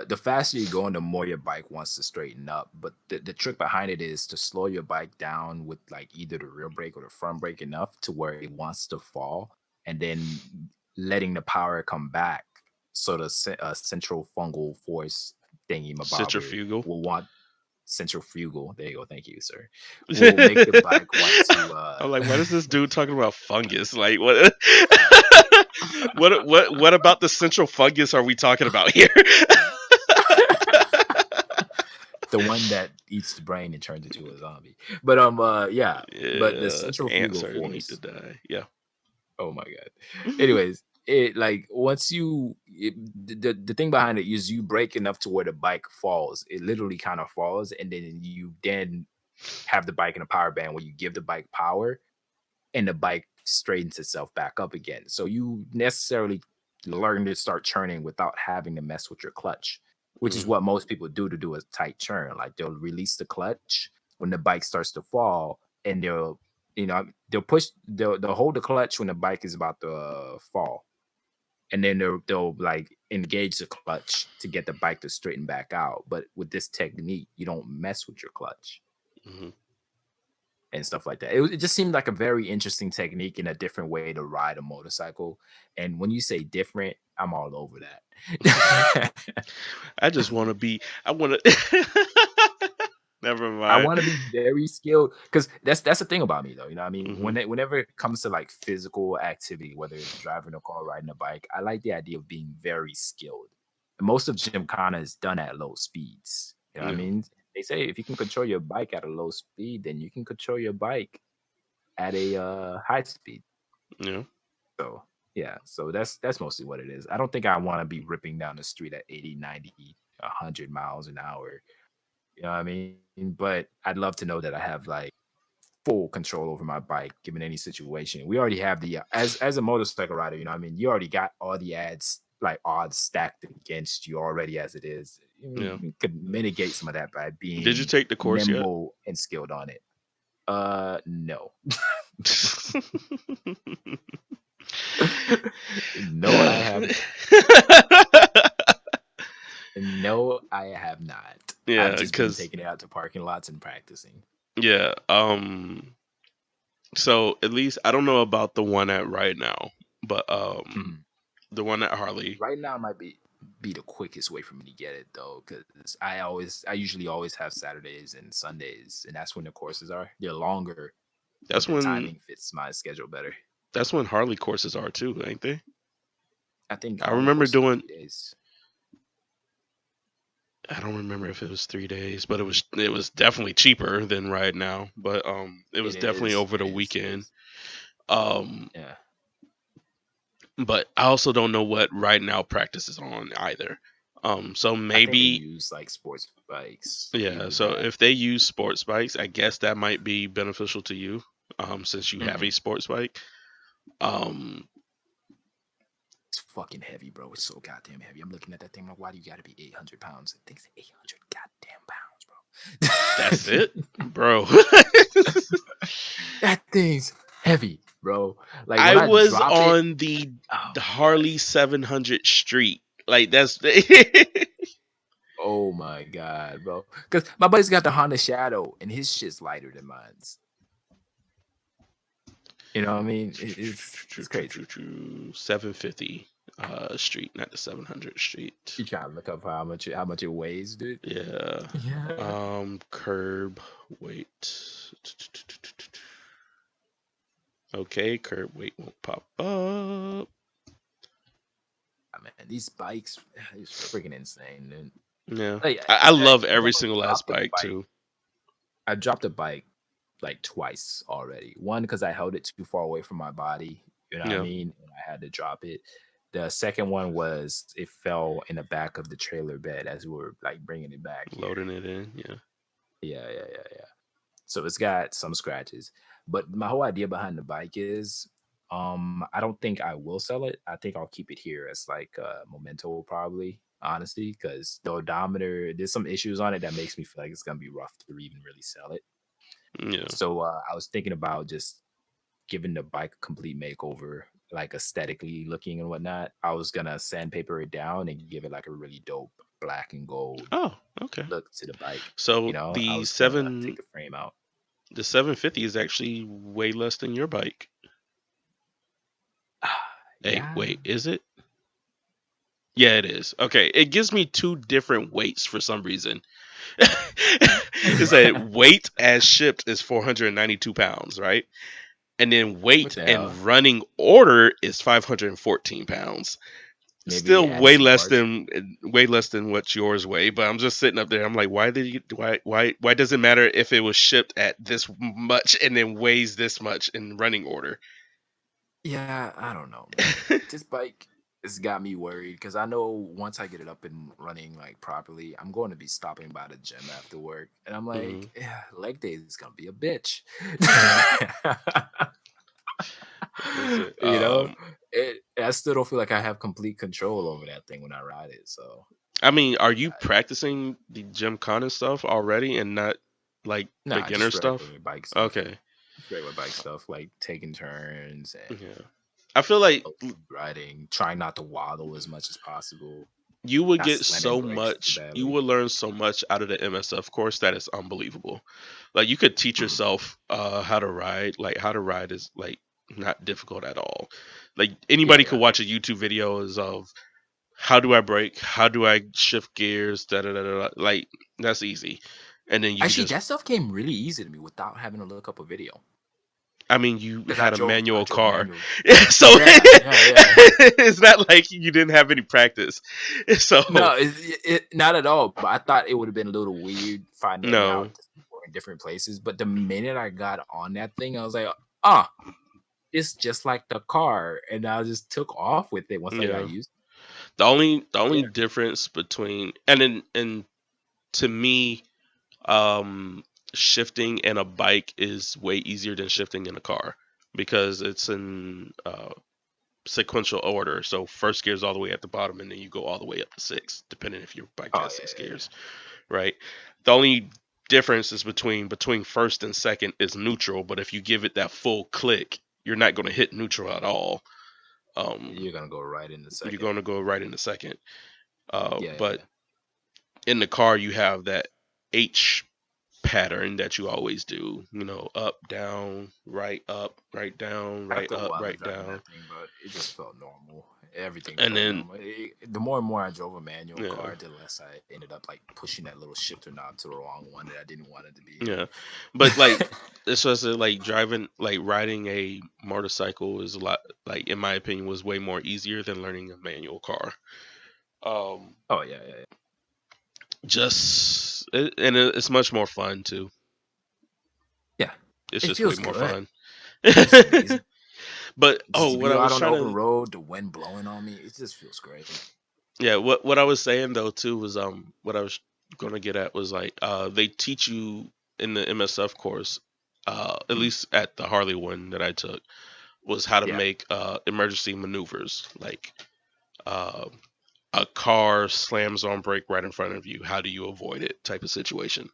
The faster you go, the more your bike wants to straighten up. But the trick behind it is to slow your bike down with like either the rear brake or the front brake enough to where it wants to fall, and then letting the power come back. So the central fungal force thingy mabobber Centrifugal. will want centrifugal. There you go. Thank you, sir. Will make the bike want to. I'm like, what is this dude talking about fungus? Like, what? What about the central fungus are we talking about here? The one that eats the brain and turns into a zombie. But yeah. But the Yeah, ants centrifugal are need to force. die. Yeah. Oh my god. Anyways, it like once the thing behind it is you break enough to where the bike falls. It literally kind of falls, and then you then have the bike in a power band where you give the bike power and the bike straightens itself back up again. So you necessarily learn to start churning without having to mess with your clutch, which is Mhm. what most people do to do a tight churn. Like they'll release the clutch when the bike starts to fall, and they'll hold the clutch when the bike is about to fall, and then they'll like engage the clutch to get the bike to straighten back out. But with this technique, you don't mess with your clutch Mhm. and stuff like that. It just seemed like a very interesting technique and a different way to ride a motorcycle. And when you say different, I'm all over that. I just want to be. I want to. Never I mind. want to be very skilled because that's the thing about me though. You know, what I mean, Hmm. whenever it comes to like physical activity, whether it's driving a car, riding a bike, I like the idea of being very skilled. And most of Gymkhana is done at low speeds. You know what I Yeah. mean? They say if you can control your bike at a low speed, then you can control your bike at a high speed. Yeah. So yeah, so that's mostly what it is. I don't think I want to be ripping down the street at 80, 90, 100 miles an hour. You know what I mean? But I'd love to know that I have like full control over my bike given any situation. We already have the as a motorcycle rider, you know what I mean? You already got all the odds stacked against you already as it is. Yeah. You could mitigate some of that by Did you being take the course yet? nimble and skilled on it. No. No, I have no, I have not. I've Yeah, just been because taking it out to parking lots and practicing. yeah. So at least I don't know about the one at right now, but Mhm. the one at Harley. Right now might be the quickest way for me to get it though, because I usually always have Saturdays and Sundays, and that's when the courses are. They're longer, but That's the when timing fits my schedule better. that's when Harley courses are too, ain't they? I think I Harley remember courses are doing. 3 days. I don't remember if it was 3 days, but it was definitely cheaper than right now. But it was It definitely is. over It the is. It weekend. is. Um, Yeah. but I also don't know what right now practice is on either. So I think they maybe use like sports bikes. yeah. Either So that. if they use sports bikes, I guess that might be beneficial to you, since you have Mhm. a sports bike. Um, It's fucking heavy, bro. It's so goddamn heavy. I'm looking at that thing like, why do you gotta be 800 pounds? It thinks 800 that's goddamn pounds, it, bro. bro. That thing's heavy, bro. Like when I I was drop it, on the oh my god. Harley 700 Street. Like that's Oh my god, bro. Because my buddy's got the Honda Shadow, and his shit's lighter than mine's. You know what I mean? It's crazy. 750 street, not the 700 street. You trying to look up how much it weighs, dude? Yeah. Yeah. Curb weight. Okay, curb weight won't pop up. Man, these bikes, it's freaking insane, dude. Yeah. Like, I love I've every almost single last dropped a bike bike. too. I dropped a bike like twice already. One because I held it too far away from my body. You know what I Yeah. mean? And I had to drop it. The second one was it fell in the back of the trailer bed as we were like bringing it back here. Loading it in. Yeah. Yeah. So it's got some scratches. But my whole idea behind the bike is I don't think I will sell it. I think I'll keep it here as like a memento probably, honestly, because the odometer, there's some issues on it that makes me feel like it's gonna be rough to even really sell it. Yeah. So I was thinking about just giving the bike a complete makeover, like aesthetically looking and whatnot. I was gonna sandpaper it down and give it like a really dope black and gold Oh, okay. look to the bike. So You know, I the was gonna take the frame out. 750 is actually way less than your bike. Hey, Yeah. wait, is it? Yeah, it is. Okay, it gives me two different weights for some reason. It said weight as shipped is 492 pounds, right? And then What weight the hell? and running order is 514 pounds. Maybe they Still added some parts. way less than what yours weigh. But I'm just sitting up there. I'm like, why does it matter if it was shipped at this much and then weighs this much in running order? Yeah, I don't know, man. This bike has got me worried because I know once I get it up and running like properly, I'm going to be stopping by the gym after work, and I'm hmm like, yeah, leg day is gonna be a bitch. Listen, You know, I still don't feel like I have complete control over that thing when I ride it. So, I mean, are you practicing the Gymkhana stuff already and not like nah, beginner just stuff? regular bike stuff. Okay. Just regular bike stuff like taking turns and Yeah. I feel like riding, trying not to waddle as much as possible. you would Not get slamming so brakes too much, you badly. would learn so much out of the MSF course that is unbelievable. Like you could teach yourself how to ride. Like how to ride is like not difficult at all. Like Yeah, anybody yeah. could watch a YouTube videos of how do I brake, how do I shift gears, da da da da. Like that's easy. And then you can Actually, just that stuff came really easy to me without having to look up a video. I mean, you Because had a I manual drove car, manual. so Yeah. it's not like you didn't have any practice. So No, not at all. But I thought it would have been a little weird finding no, out in different places. But the minute I got on that thing, I was like, ah, it's just like the car, and I just took off with it once I got yeah. used. The only Yeah. difference between and to me, shifting in a bike is way easier than shifting in a car because it's in sequential order. So first gear is all the way at the bottom, and then you go all the way up to six, depending if your bike Oh has six yeah. gears, right? The only difference is between first and second is neutral, but if you give it that full click, you're not going to hit neutral at all. You're gonna go right in the You're second. going to go right in the second. But Yeah. in the car, you have that H pattern that you always do. You know, up, right down, right After a up, while of right driving down, that thing, but it just felt normal. Everything and felt then normal. The more and more I drove a manual yeah, car, the less I ended up like pushing that little shifter knob to the wrong one that I didn't want it to be yeah. in. But like it's just like driving, like riding a motorcycle is a lot. Like in my opinion, was way more easier than learning a manual car. Um, Oh yeah. it's much more fun too. Yeah, It's it just way feels more good. fun. It's amazing. But Just to what be I out was on the trying open to road, the wind blowing on me, it just feels great. yeah, what I was saying though too was what I was gonna get at was like they teach you in the MSF course, at Mm, least at the Harley one that I took, was how to yeah. make emergency maneuvers. Like uh a car slams on brake right in front of you. How do you avoid it? Type of situation.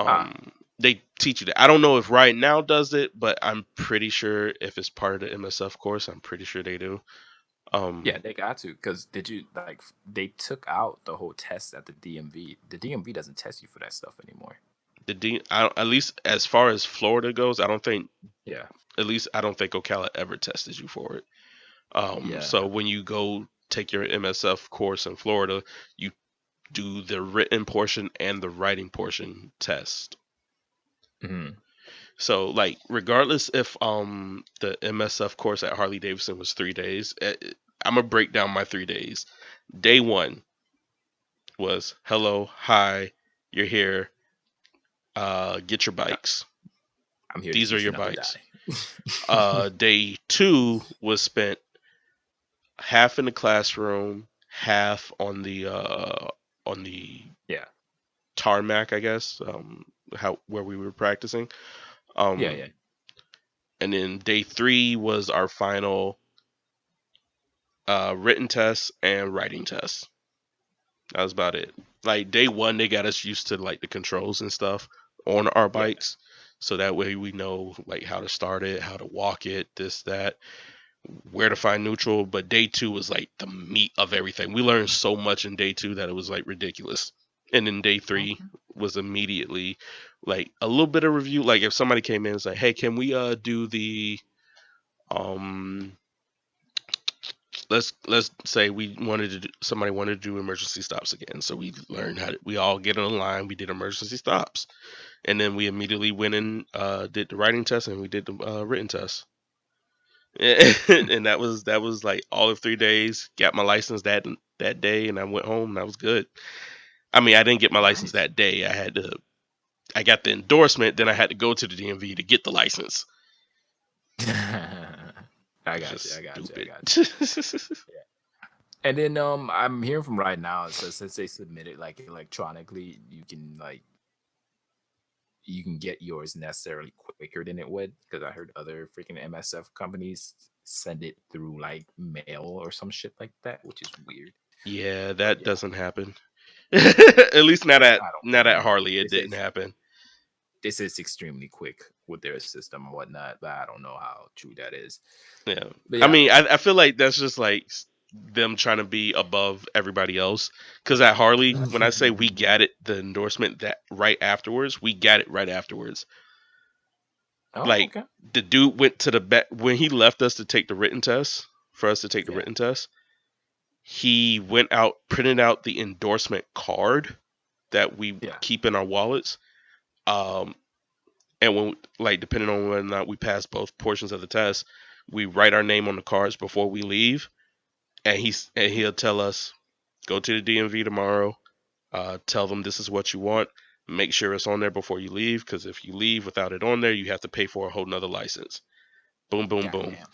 Ah, Um they teach you that. I don't know if Right Now does it, but I'm pretty sure if it's part of the MSF course, I'm pretty sure they do. Yeah, they got to. Because did you like they took out the whole test at the DMV? The DMV doesn't test you for that stuff anymore. At least as far as Florida goes, I don't think. Yeah. At least I don't think Ocala ever tested you for it. Yeah. So when you go take your MSF course in Florida, you do the written portion and the writing portion test. Hmm. So like regardless if the MSF course at Harley Davidson was 3 days, I'm gonna break down my 3 days. Day one was hello, hi, you're here, get your bikes. I'm here to These are teach you your not to bikes. die. Day two was spent half in the classroom, half on the Yeah. tarmac, I guess, how where we were practicing. Yeah. Um, Yeah. and then day three was our final written test and writing test. That was about it. Like day one, they got us used to like the controls and stuff on our Yeah. bikes, so that way we know like how to start it, how to walk it, this that, where to find neutral. But day two was like the meat of everything. We learned so much in day two that it was like ridiculous. And then day three Okay. was immediately like a little bit of review. Like if somebody came in and was like, "Hey, can we do the um let's say somebody wanted to do emergency stops again." So we learned we all get on the line, we did emergency stops, and then we immediately went and did the writing test and we did the written test. And that was like all of 3 days. Got my license that day, and I went home. And that was good. I mean, I didn't get my license Nice. that day. I got the endorsement. Then I had to go to the DMV to get the license. I It's got you. just I got you. I stupid. got you. Yeah. And then I'm hearing from Right Now. So since they submit it like electronically, you can get yours necessarily quicker than it would, because I heard other freaking MSF companies send it through like mail or some shit like that, which is weird. Yeah, But that yeah, doesn't happen. At least not at I don't not blame at them. Harley. It didn't happen. This is extremely quick with their system and whatnot, but I don't know how true that is. Yeah. But I yeah, mean, I feel like that's just like them trying to be above everybody else. Because at Harley, when I say we got it, the endorsement that right afterwards, we got it right afterwards. oh Like okay, the dude went to the back when he left us to take the written test, for us to take the yeah, written test. He went out, printed out the endorsement card that we yeah, keep in our wallets. Um, and when like depending on whether or not we pass both portions of the test, we write our name on the cards before we leave, and he'll tell us go to the DMV tomorrow, tell them this is what you want, make sure it's on there before you leave, because if you leave without it on there, you have to pay for a whole nother license. Boom, boom, boom. goddamn.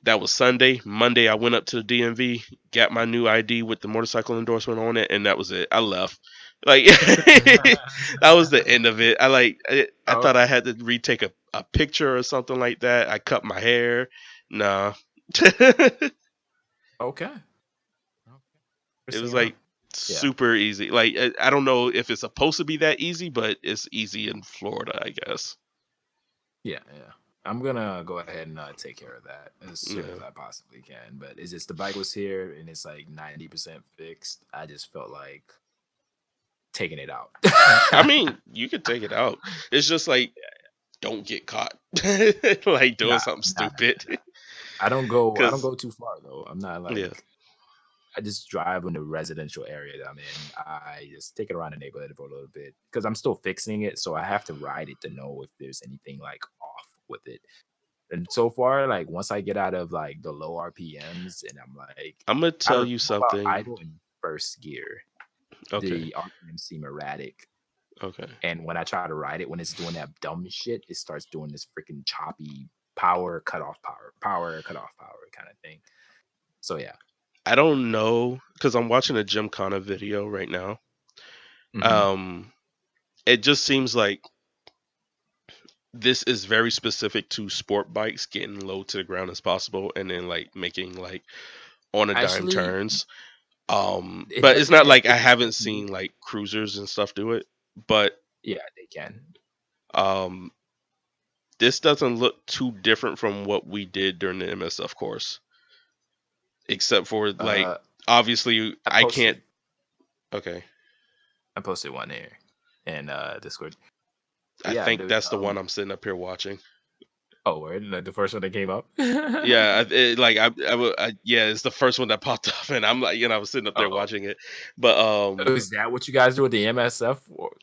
That was Sunday. Monday, I went up to the DMV, got my new ID with the motorcycle endorsement on it, and that was it. I left. Like that was the end of it. I thought I Okay, had to retake a picture or something like that. I cut my hair. Nah. It okay, was interesting enough. like Yeah, super easy. Like I don't know if it's supposed to be that easy, but it's easy in Florida, I guess. yeah, yeah. I'm gonna go ahead and take care of that as soon as Yeah. I possibly can. But it's just the bike was here and it's like 90% fixed. I just felt like taking it out. I mean, you could take it out. It's just like don't get caught like doing Nah, something nah, nah, stupid. nah. I don't Cause go too far though. I'm not yeah, like I just drive in the residential area that I'm in. I just take it around the neighborhood for a little bit because I'm still fixing it, so I have to ride it to know if there's anything like off with it. And so far, like once I get out of like the low RPMs and I'm like I'm gonna out tell of you about something. idle in first gear, Okay, the RPMs seem erratic. okay. And when I try to ride it, when it's doing that dumb shit, it starts doing this freaking choppy power, cut off power, power, cut off power kind of thing. So yeah. I don't know because I'm watching a Gymkhana video right now. Hmm. Um, it just seems like this is very specific to sport bikes getting low to the ground as possible, and then like making like on a dime Actually, turns. it But it's not doesn't like I it haven't doesn't seen make like cruisers and stuff do it. But yeah, they can. Um, this doesn't look too different from what we did during the MSF course, except for like Uh, obviously I I can't. posted Okay, I posted one here in Discord. But I yeah, think dude. that's the one I'm sitting up here watching. Oh, word, like the first one that came up. Yeah, like yeah, it's the first one that popped up, and I'm like, I was sitting up there Oh, watching it, but is that what you guys do with the MSF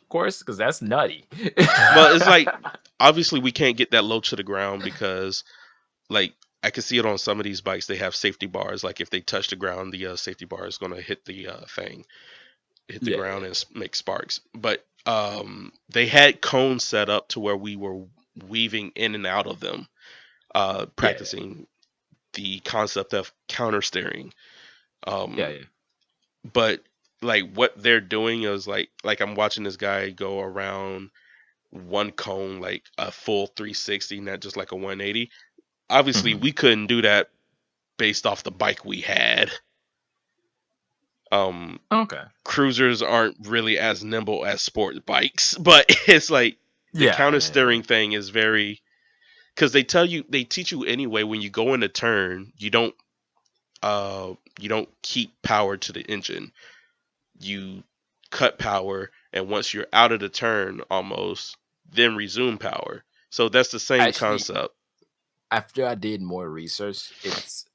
course? Because that's nutty. well, it's like obviously we can't get that low to the ground because like I can see it on some of these bikes. They have safety bars. Like if they touch the ground, the safety bar is going to hit the hit the Yeah, ground yeah, and make sparks. But they had cones set up to where we were weaving in and out of them, yeah, practicing the concept of counter steering. yeah, Um, yeah. but like what they're doing is like I'm watching this guy go around one cone like a full 360, not just like a 180. Obviously, Mhm. we couldn't do that based off the bike we had. Um, Okay. Cruisers aren't really as nimble as sport bikes, but it's like the Yeah, counter yeah, yeah. steering thing is very because they teach you anyway when you go in a turn, you don't keep power to the engine. You cut power, and once you're out of the turn, almost then resume power. So that's the same Actually, concept. after I did more research, it's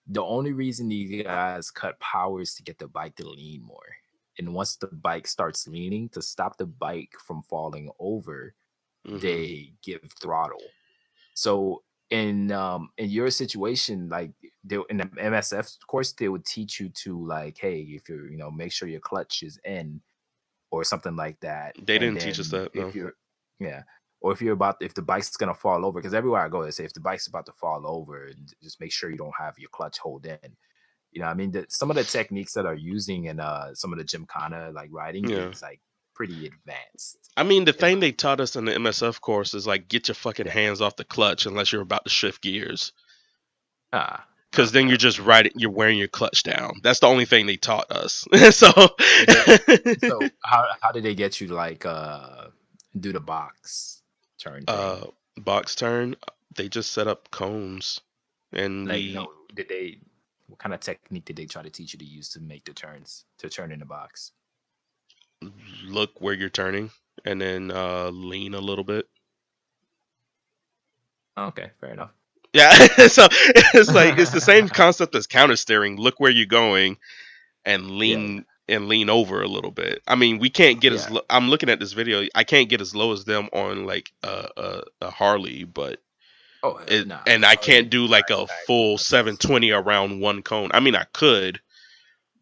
the only reason these guys cut power is to get the bike to lean more. And once the bike starts leaning, to stop the bike from falling over, Hmm. they give throttle. So in your situation, like in the MSF course, they would teach you to like, hey, if you're make sure your clutch is in or something like that. They And didn't teach us then that, no. if you're yeah, or if the bike's gonna fall over, because everywhere I go, they say if the bike's about to fall over, just make sure you don't have your clutch hold in. I mean, some of the techniques that are using in some of the gymkhana like riding Yeah. is like pretty advanced. I mean, the And thing they taught us in the MSF course is like get your fucking yeah, hands off the clutch unless you're about to shift gears. Because then okay, you're just okay. riding, you're wearing your clutch down. That's the only thing they taught us. So, Did they? So how did they get you to like do the box turn thing? uh, box turn, they just set up cones, and Like we no, did they? What kind of technique did they try to teach you to use to make the turns to turn in the box? look where you're turning, and then lean a little bit. Okay, fair enough. Yeah, so it's like it's the same concept as counter steering. Look where you're going, and Yeah, yeah, lean over a little bit. I mean, we can't get as yeah. low. I'm looking at this video. I can't get as low as them on like a Harley, but Oh hell, nah, and I Harley can't do like a back full clutches. 720 around one cone. I mean, I could,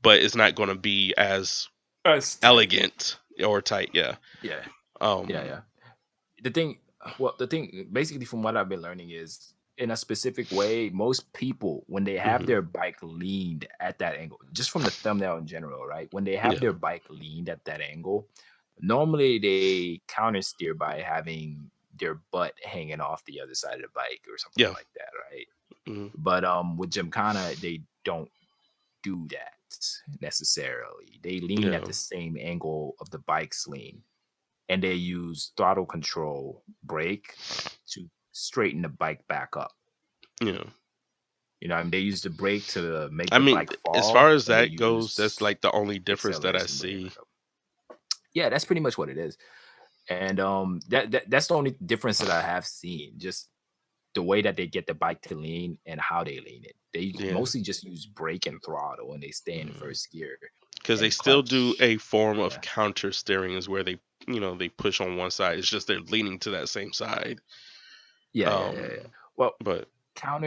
but it's not going to be as That's tight. elegant or tight. Yeah. Yeah, yeah, Um. yeah. The thing, basically, from what I've been learning is in a specific way, most people, when they have Mhm. their bike leaned at that angle, just from the thumbnail in general, right? When they have Yeah. their bike leaned at that angle, normally they counter steer by having their butt hanging off the other side of the bike or something Yeah. like that, right? Mhm. But with Gymkhana, they don't do that necessarily. They lean at Yeah. the same angle of the bike's lean, and they use throttle control brake to straighten the bike back up. Yeah. I mean, they use the brake to make I the mean, bike as far fall, as and they that goes, that's use like the only difference that I acceleration to bring it see. back up. Yeah, that's pretty much what it is. And that's the only difference that I have seen. Just the way that they get the bike to lean and how they lean it. They Yeah. mostly just use brake and throttle, and they stay in first gear Because they and still do clutch. a form of Yeah. counter steering, is where they, they push on one side. It's just they're leaning to that same side. Yeah, yeah, yeah, yeah. Um, Well, but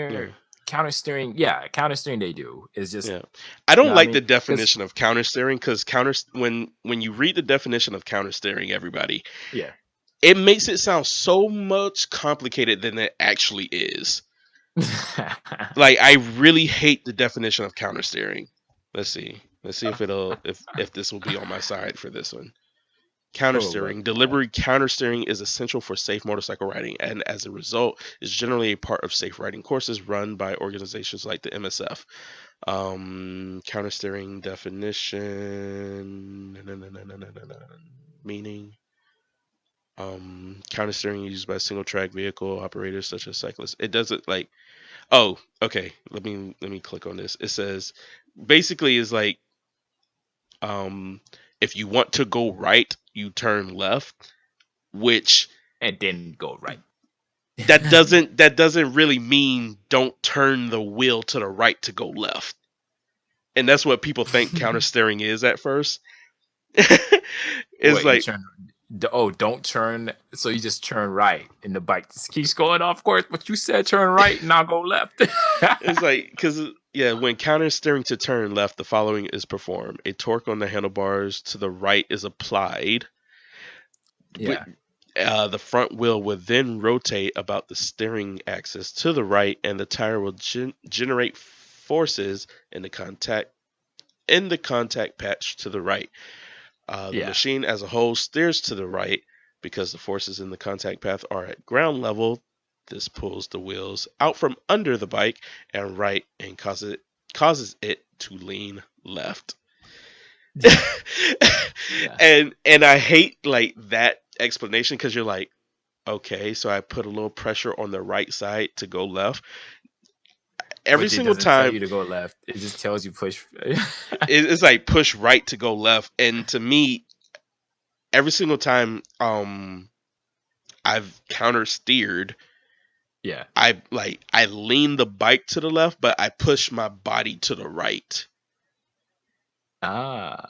yeah, counter steering, yeah, counter steering they do. It's just yeah. I don't what I like the mean? Because definition of counter steering because when you read the definition of counter steering, everybody, yeah. it makes it sound so much complicated than it actually is. Like I really hate the definition of counter steering. Let's see. Let's see if if this will be on my side for this one. Counter Oh my steering. god. Deliberate counter steering is essential for safe motorcycle riding, and as a result, is generally a part of safe riding courses run by organizations like the MSF. Counter steering definition. Meaning. Counter steering used by single track vehicle operators such as cyclists. It doesn't like. Oh, okay. Let me click on this. It says basically is like um if you want to go right, you turn left, which And then go right. that doesn't really mean don't turn the wheel to the right to go left. And that's what people think counter steering is at first. It's What you like turn? Oh, don't turn. So you just turn right, and the bike just keeps going off course. But you said turn right, now go left. it's like because yeah, when counter steering to turn left, the following is performed: a torque on the handlebars to the right is applied. With Yeah, the front wheel will then rotate about the steering axis to the right, and the tire will generate forces in the contact patch to the right. The yeah, machine as a whole steers to the right because the forces in the contact path are at ground level. This pulls the wheels out from under the bike and right and causes it to lean left. yeah. and I hate like that explanation because you're like, okay, so I put a little pressure on the right side to go left. Every But it single doesn't tell time you to go left. It just tells you push. it's like push right to go left, and to me, every single time I've counter steered, Yeah. I lean the bike to the left, but I push my body to the right Ah,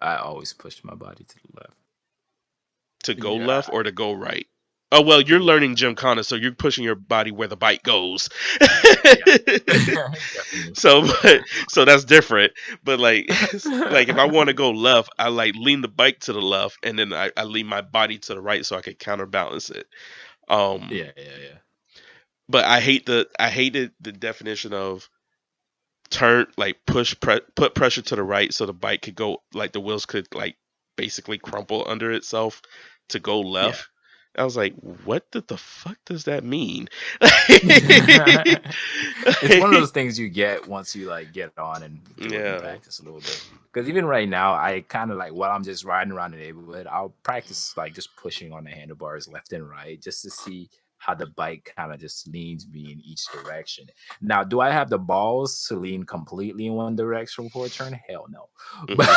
I always push my body to the left. to go Yeah, left or to go right. Oh well, to you're go learning Gymkhana, so you're pushing your body where the bike goes. definitely. So that's different. But like if I want to go left, I like lean the bike to the left, and then I lean my body to the right so I can counterbalance it. Um, Yeah. but I hated the definition of turn like put pressure to the right so the bike could go like the wheels could like basically crumple under itself to go Yeah. left. I was like, what the fuck does that mean? It's one of those things you get once you like get on and do it and Yeah. practice a little bit. Because even right now, I kind of like while I'm just riding around the neighborhood, I'll practice like just pushing on the handlebars left and right just to see how the bike kind of just leans me in each direction. Now, do I have the balls to lean completely in one direction before a turn? Hell no. But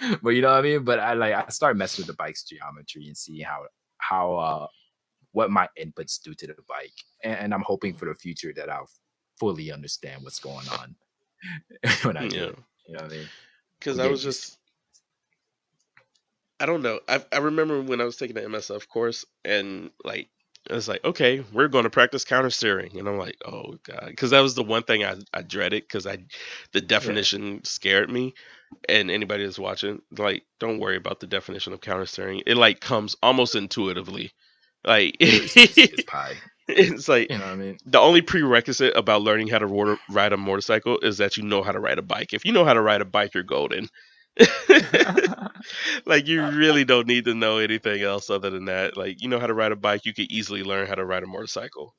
Hmm. but you know what I mean? But I start messing with the bike's geometry and see how what my inputs do to the bike. And I'm hoping for the future that I'll fully understand what's going on when I do Yeah. it. You know what I mean? Because We I get was used to just I don't know. I remember when I was taking the MSF course and like I was like, okay, we're going to practice counter steering, and I'm like, oh god, because that was the one thing I dreaded because the yeah. definition scared me. And anybody that's watching, like, don't worry about the definition of counter steering. It like comes almost intuitively. Like It's pie. it's like You know what I mean? the only prerequisite about learning how to ride a motorcycle is that you know how to ride a bike. If you know how to ride a bike, you're golden. Like you really don't need to know anything else other than that. Like you know how to ride a bike, you could easily learn how to ride a motorcycle.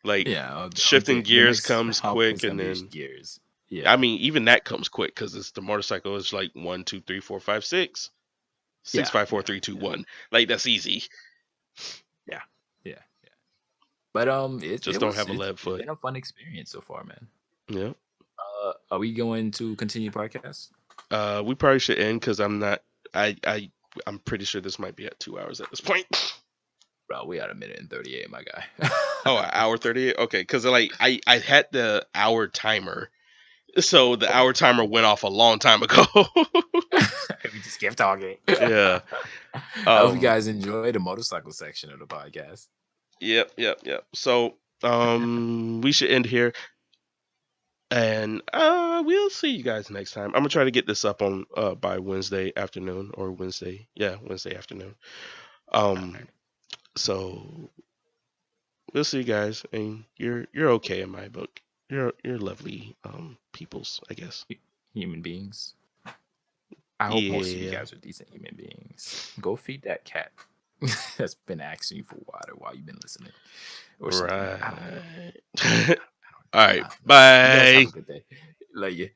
Like Yeah, shifting the gears next comes hop is quick, gonna and be then gears. I Yeah. mean even that comes quick because it's the motorcycle is like 1, 2, 3, 4, 5, 6, six, Yeah. five, four, Yeah. three, two, Yeah. one. Like that's easy. Yeah. Yeah. Yeah. But Just don't have a lead it's foot. been a fun experience so far, man. Yeah. Are we going to continue podcast? We probably should end because I'm not. I'm pretty sure this might be at 2 hours at this point. Bro, we at a minute and 38, my guy. Oh, an hour 30. Okay, because like I had the hour timer, so the Oh, hour timer went off a long time ago. we just kept talking. Yeah. I hope you Um. guys enjoy the motorcycle section of the podcast. Yep. Yep. Yep. So we should end here, and we'll see you guys next time. I'm gonna try to get this up on by Wednesday afternoon or Wednesday. Yeah, Wednesday afternoon. All Um. right. So we'll see you guys, and you're okay in my book. You're lovely peoples, I guess. Human beings. I hope most of you Yeah. guys are decent human beings. Go feed that cat that's been asking you for water while you've been listening or something. I don't know. Right. All right. I don't know. You guys have Bye. a good day. Love you.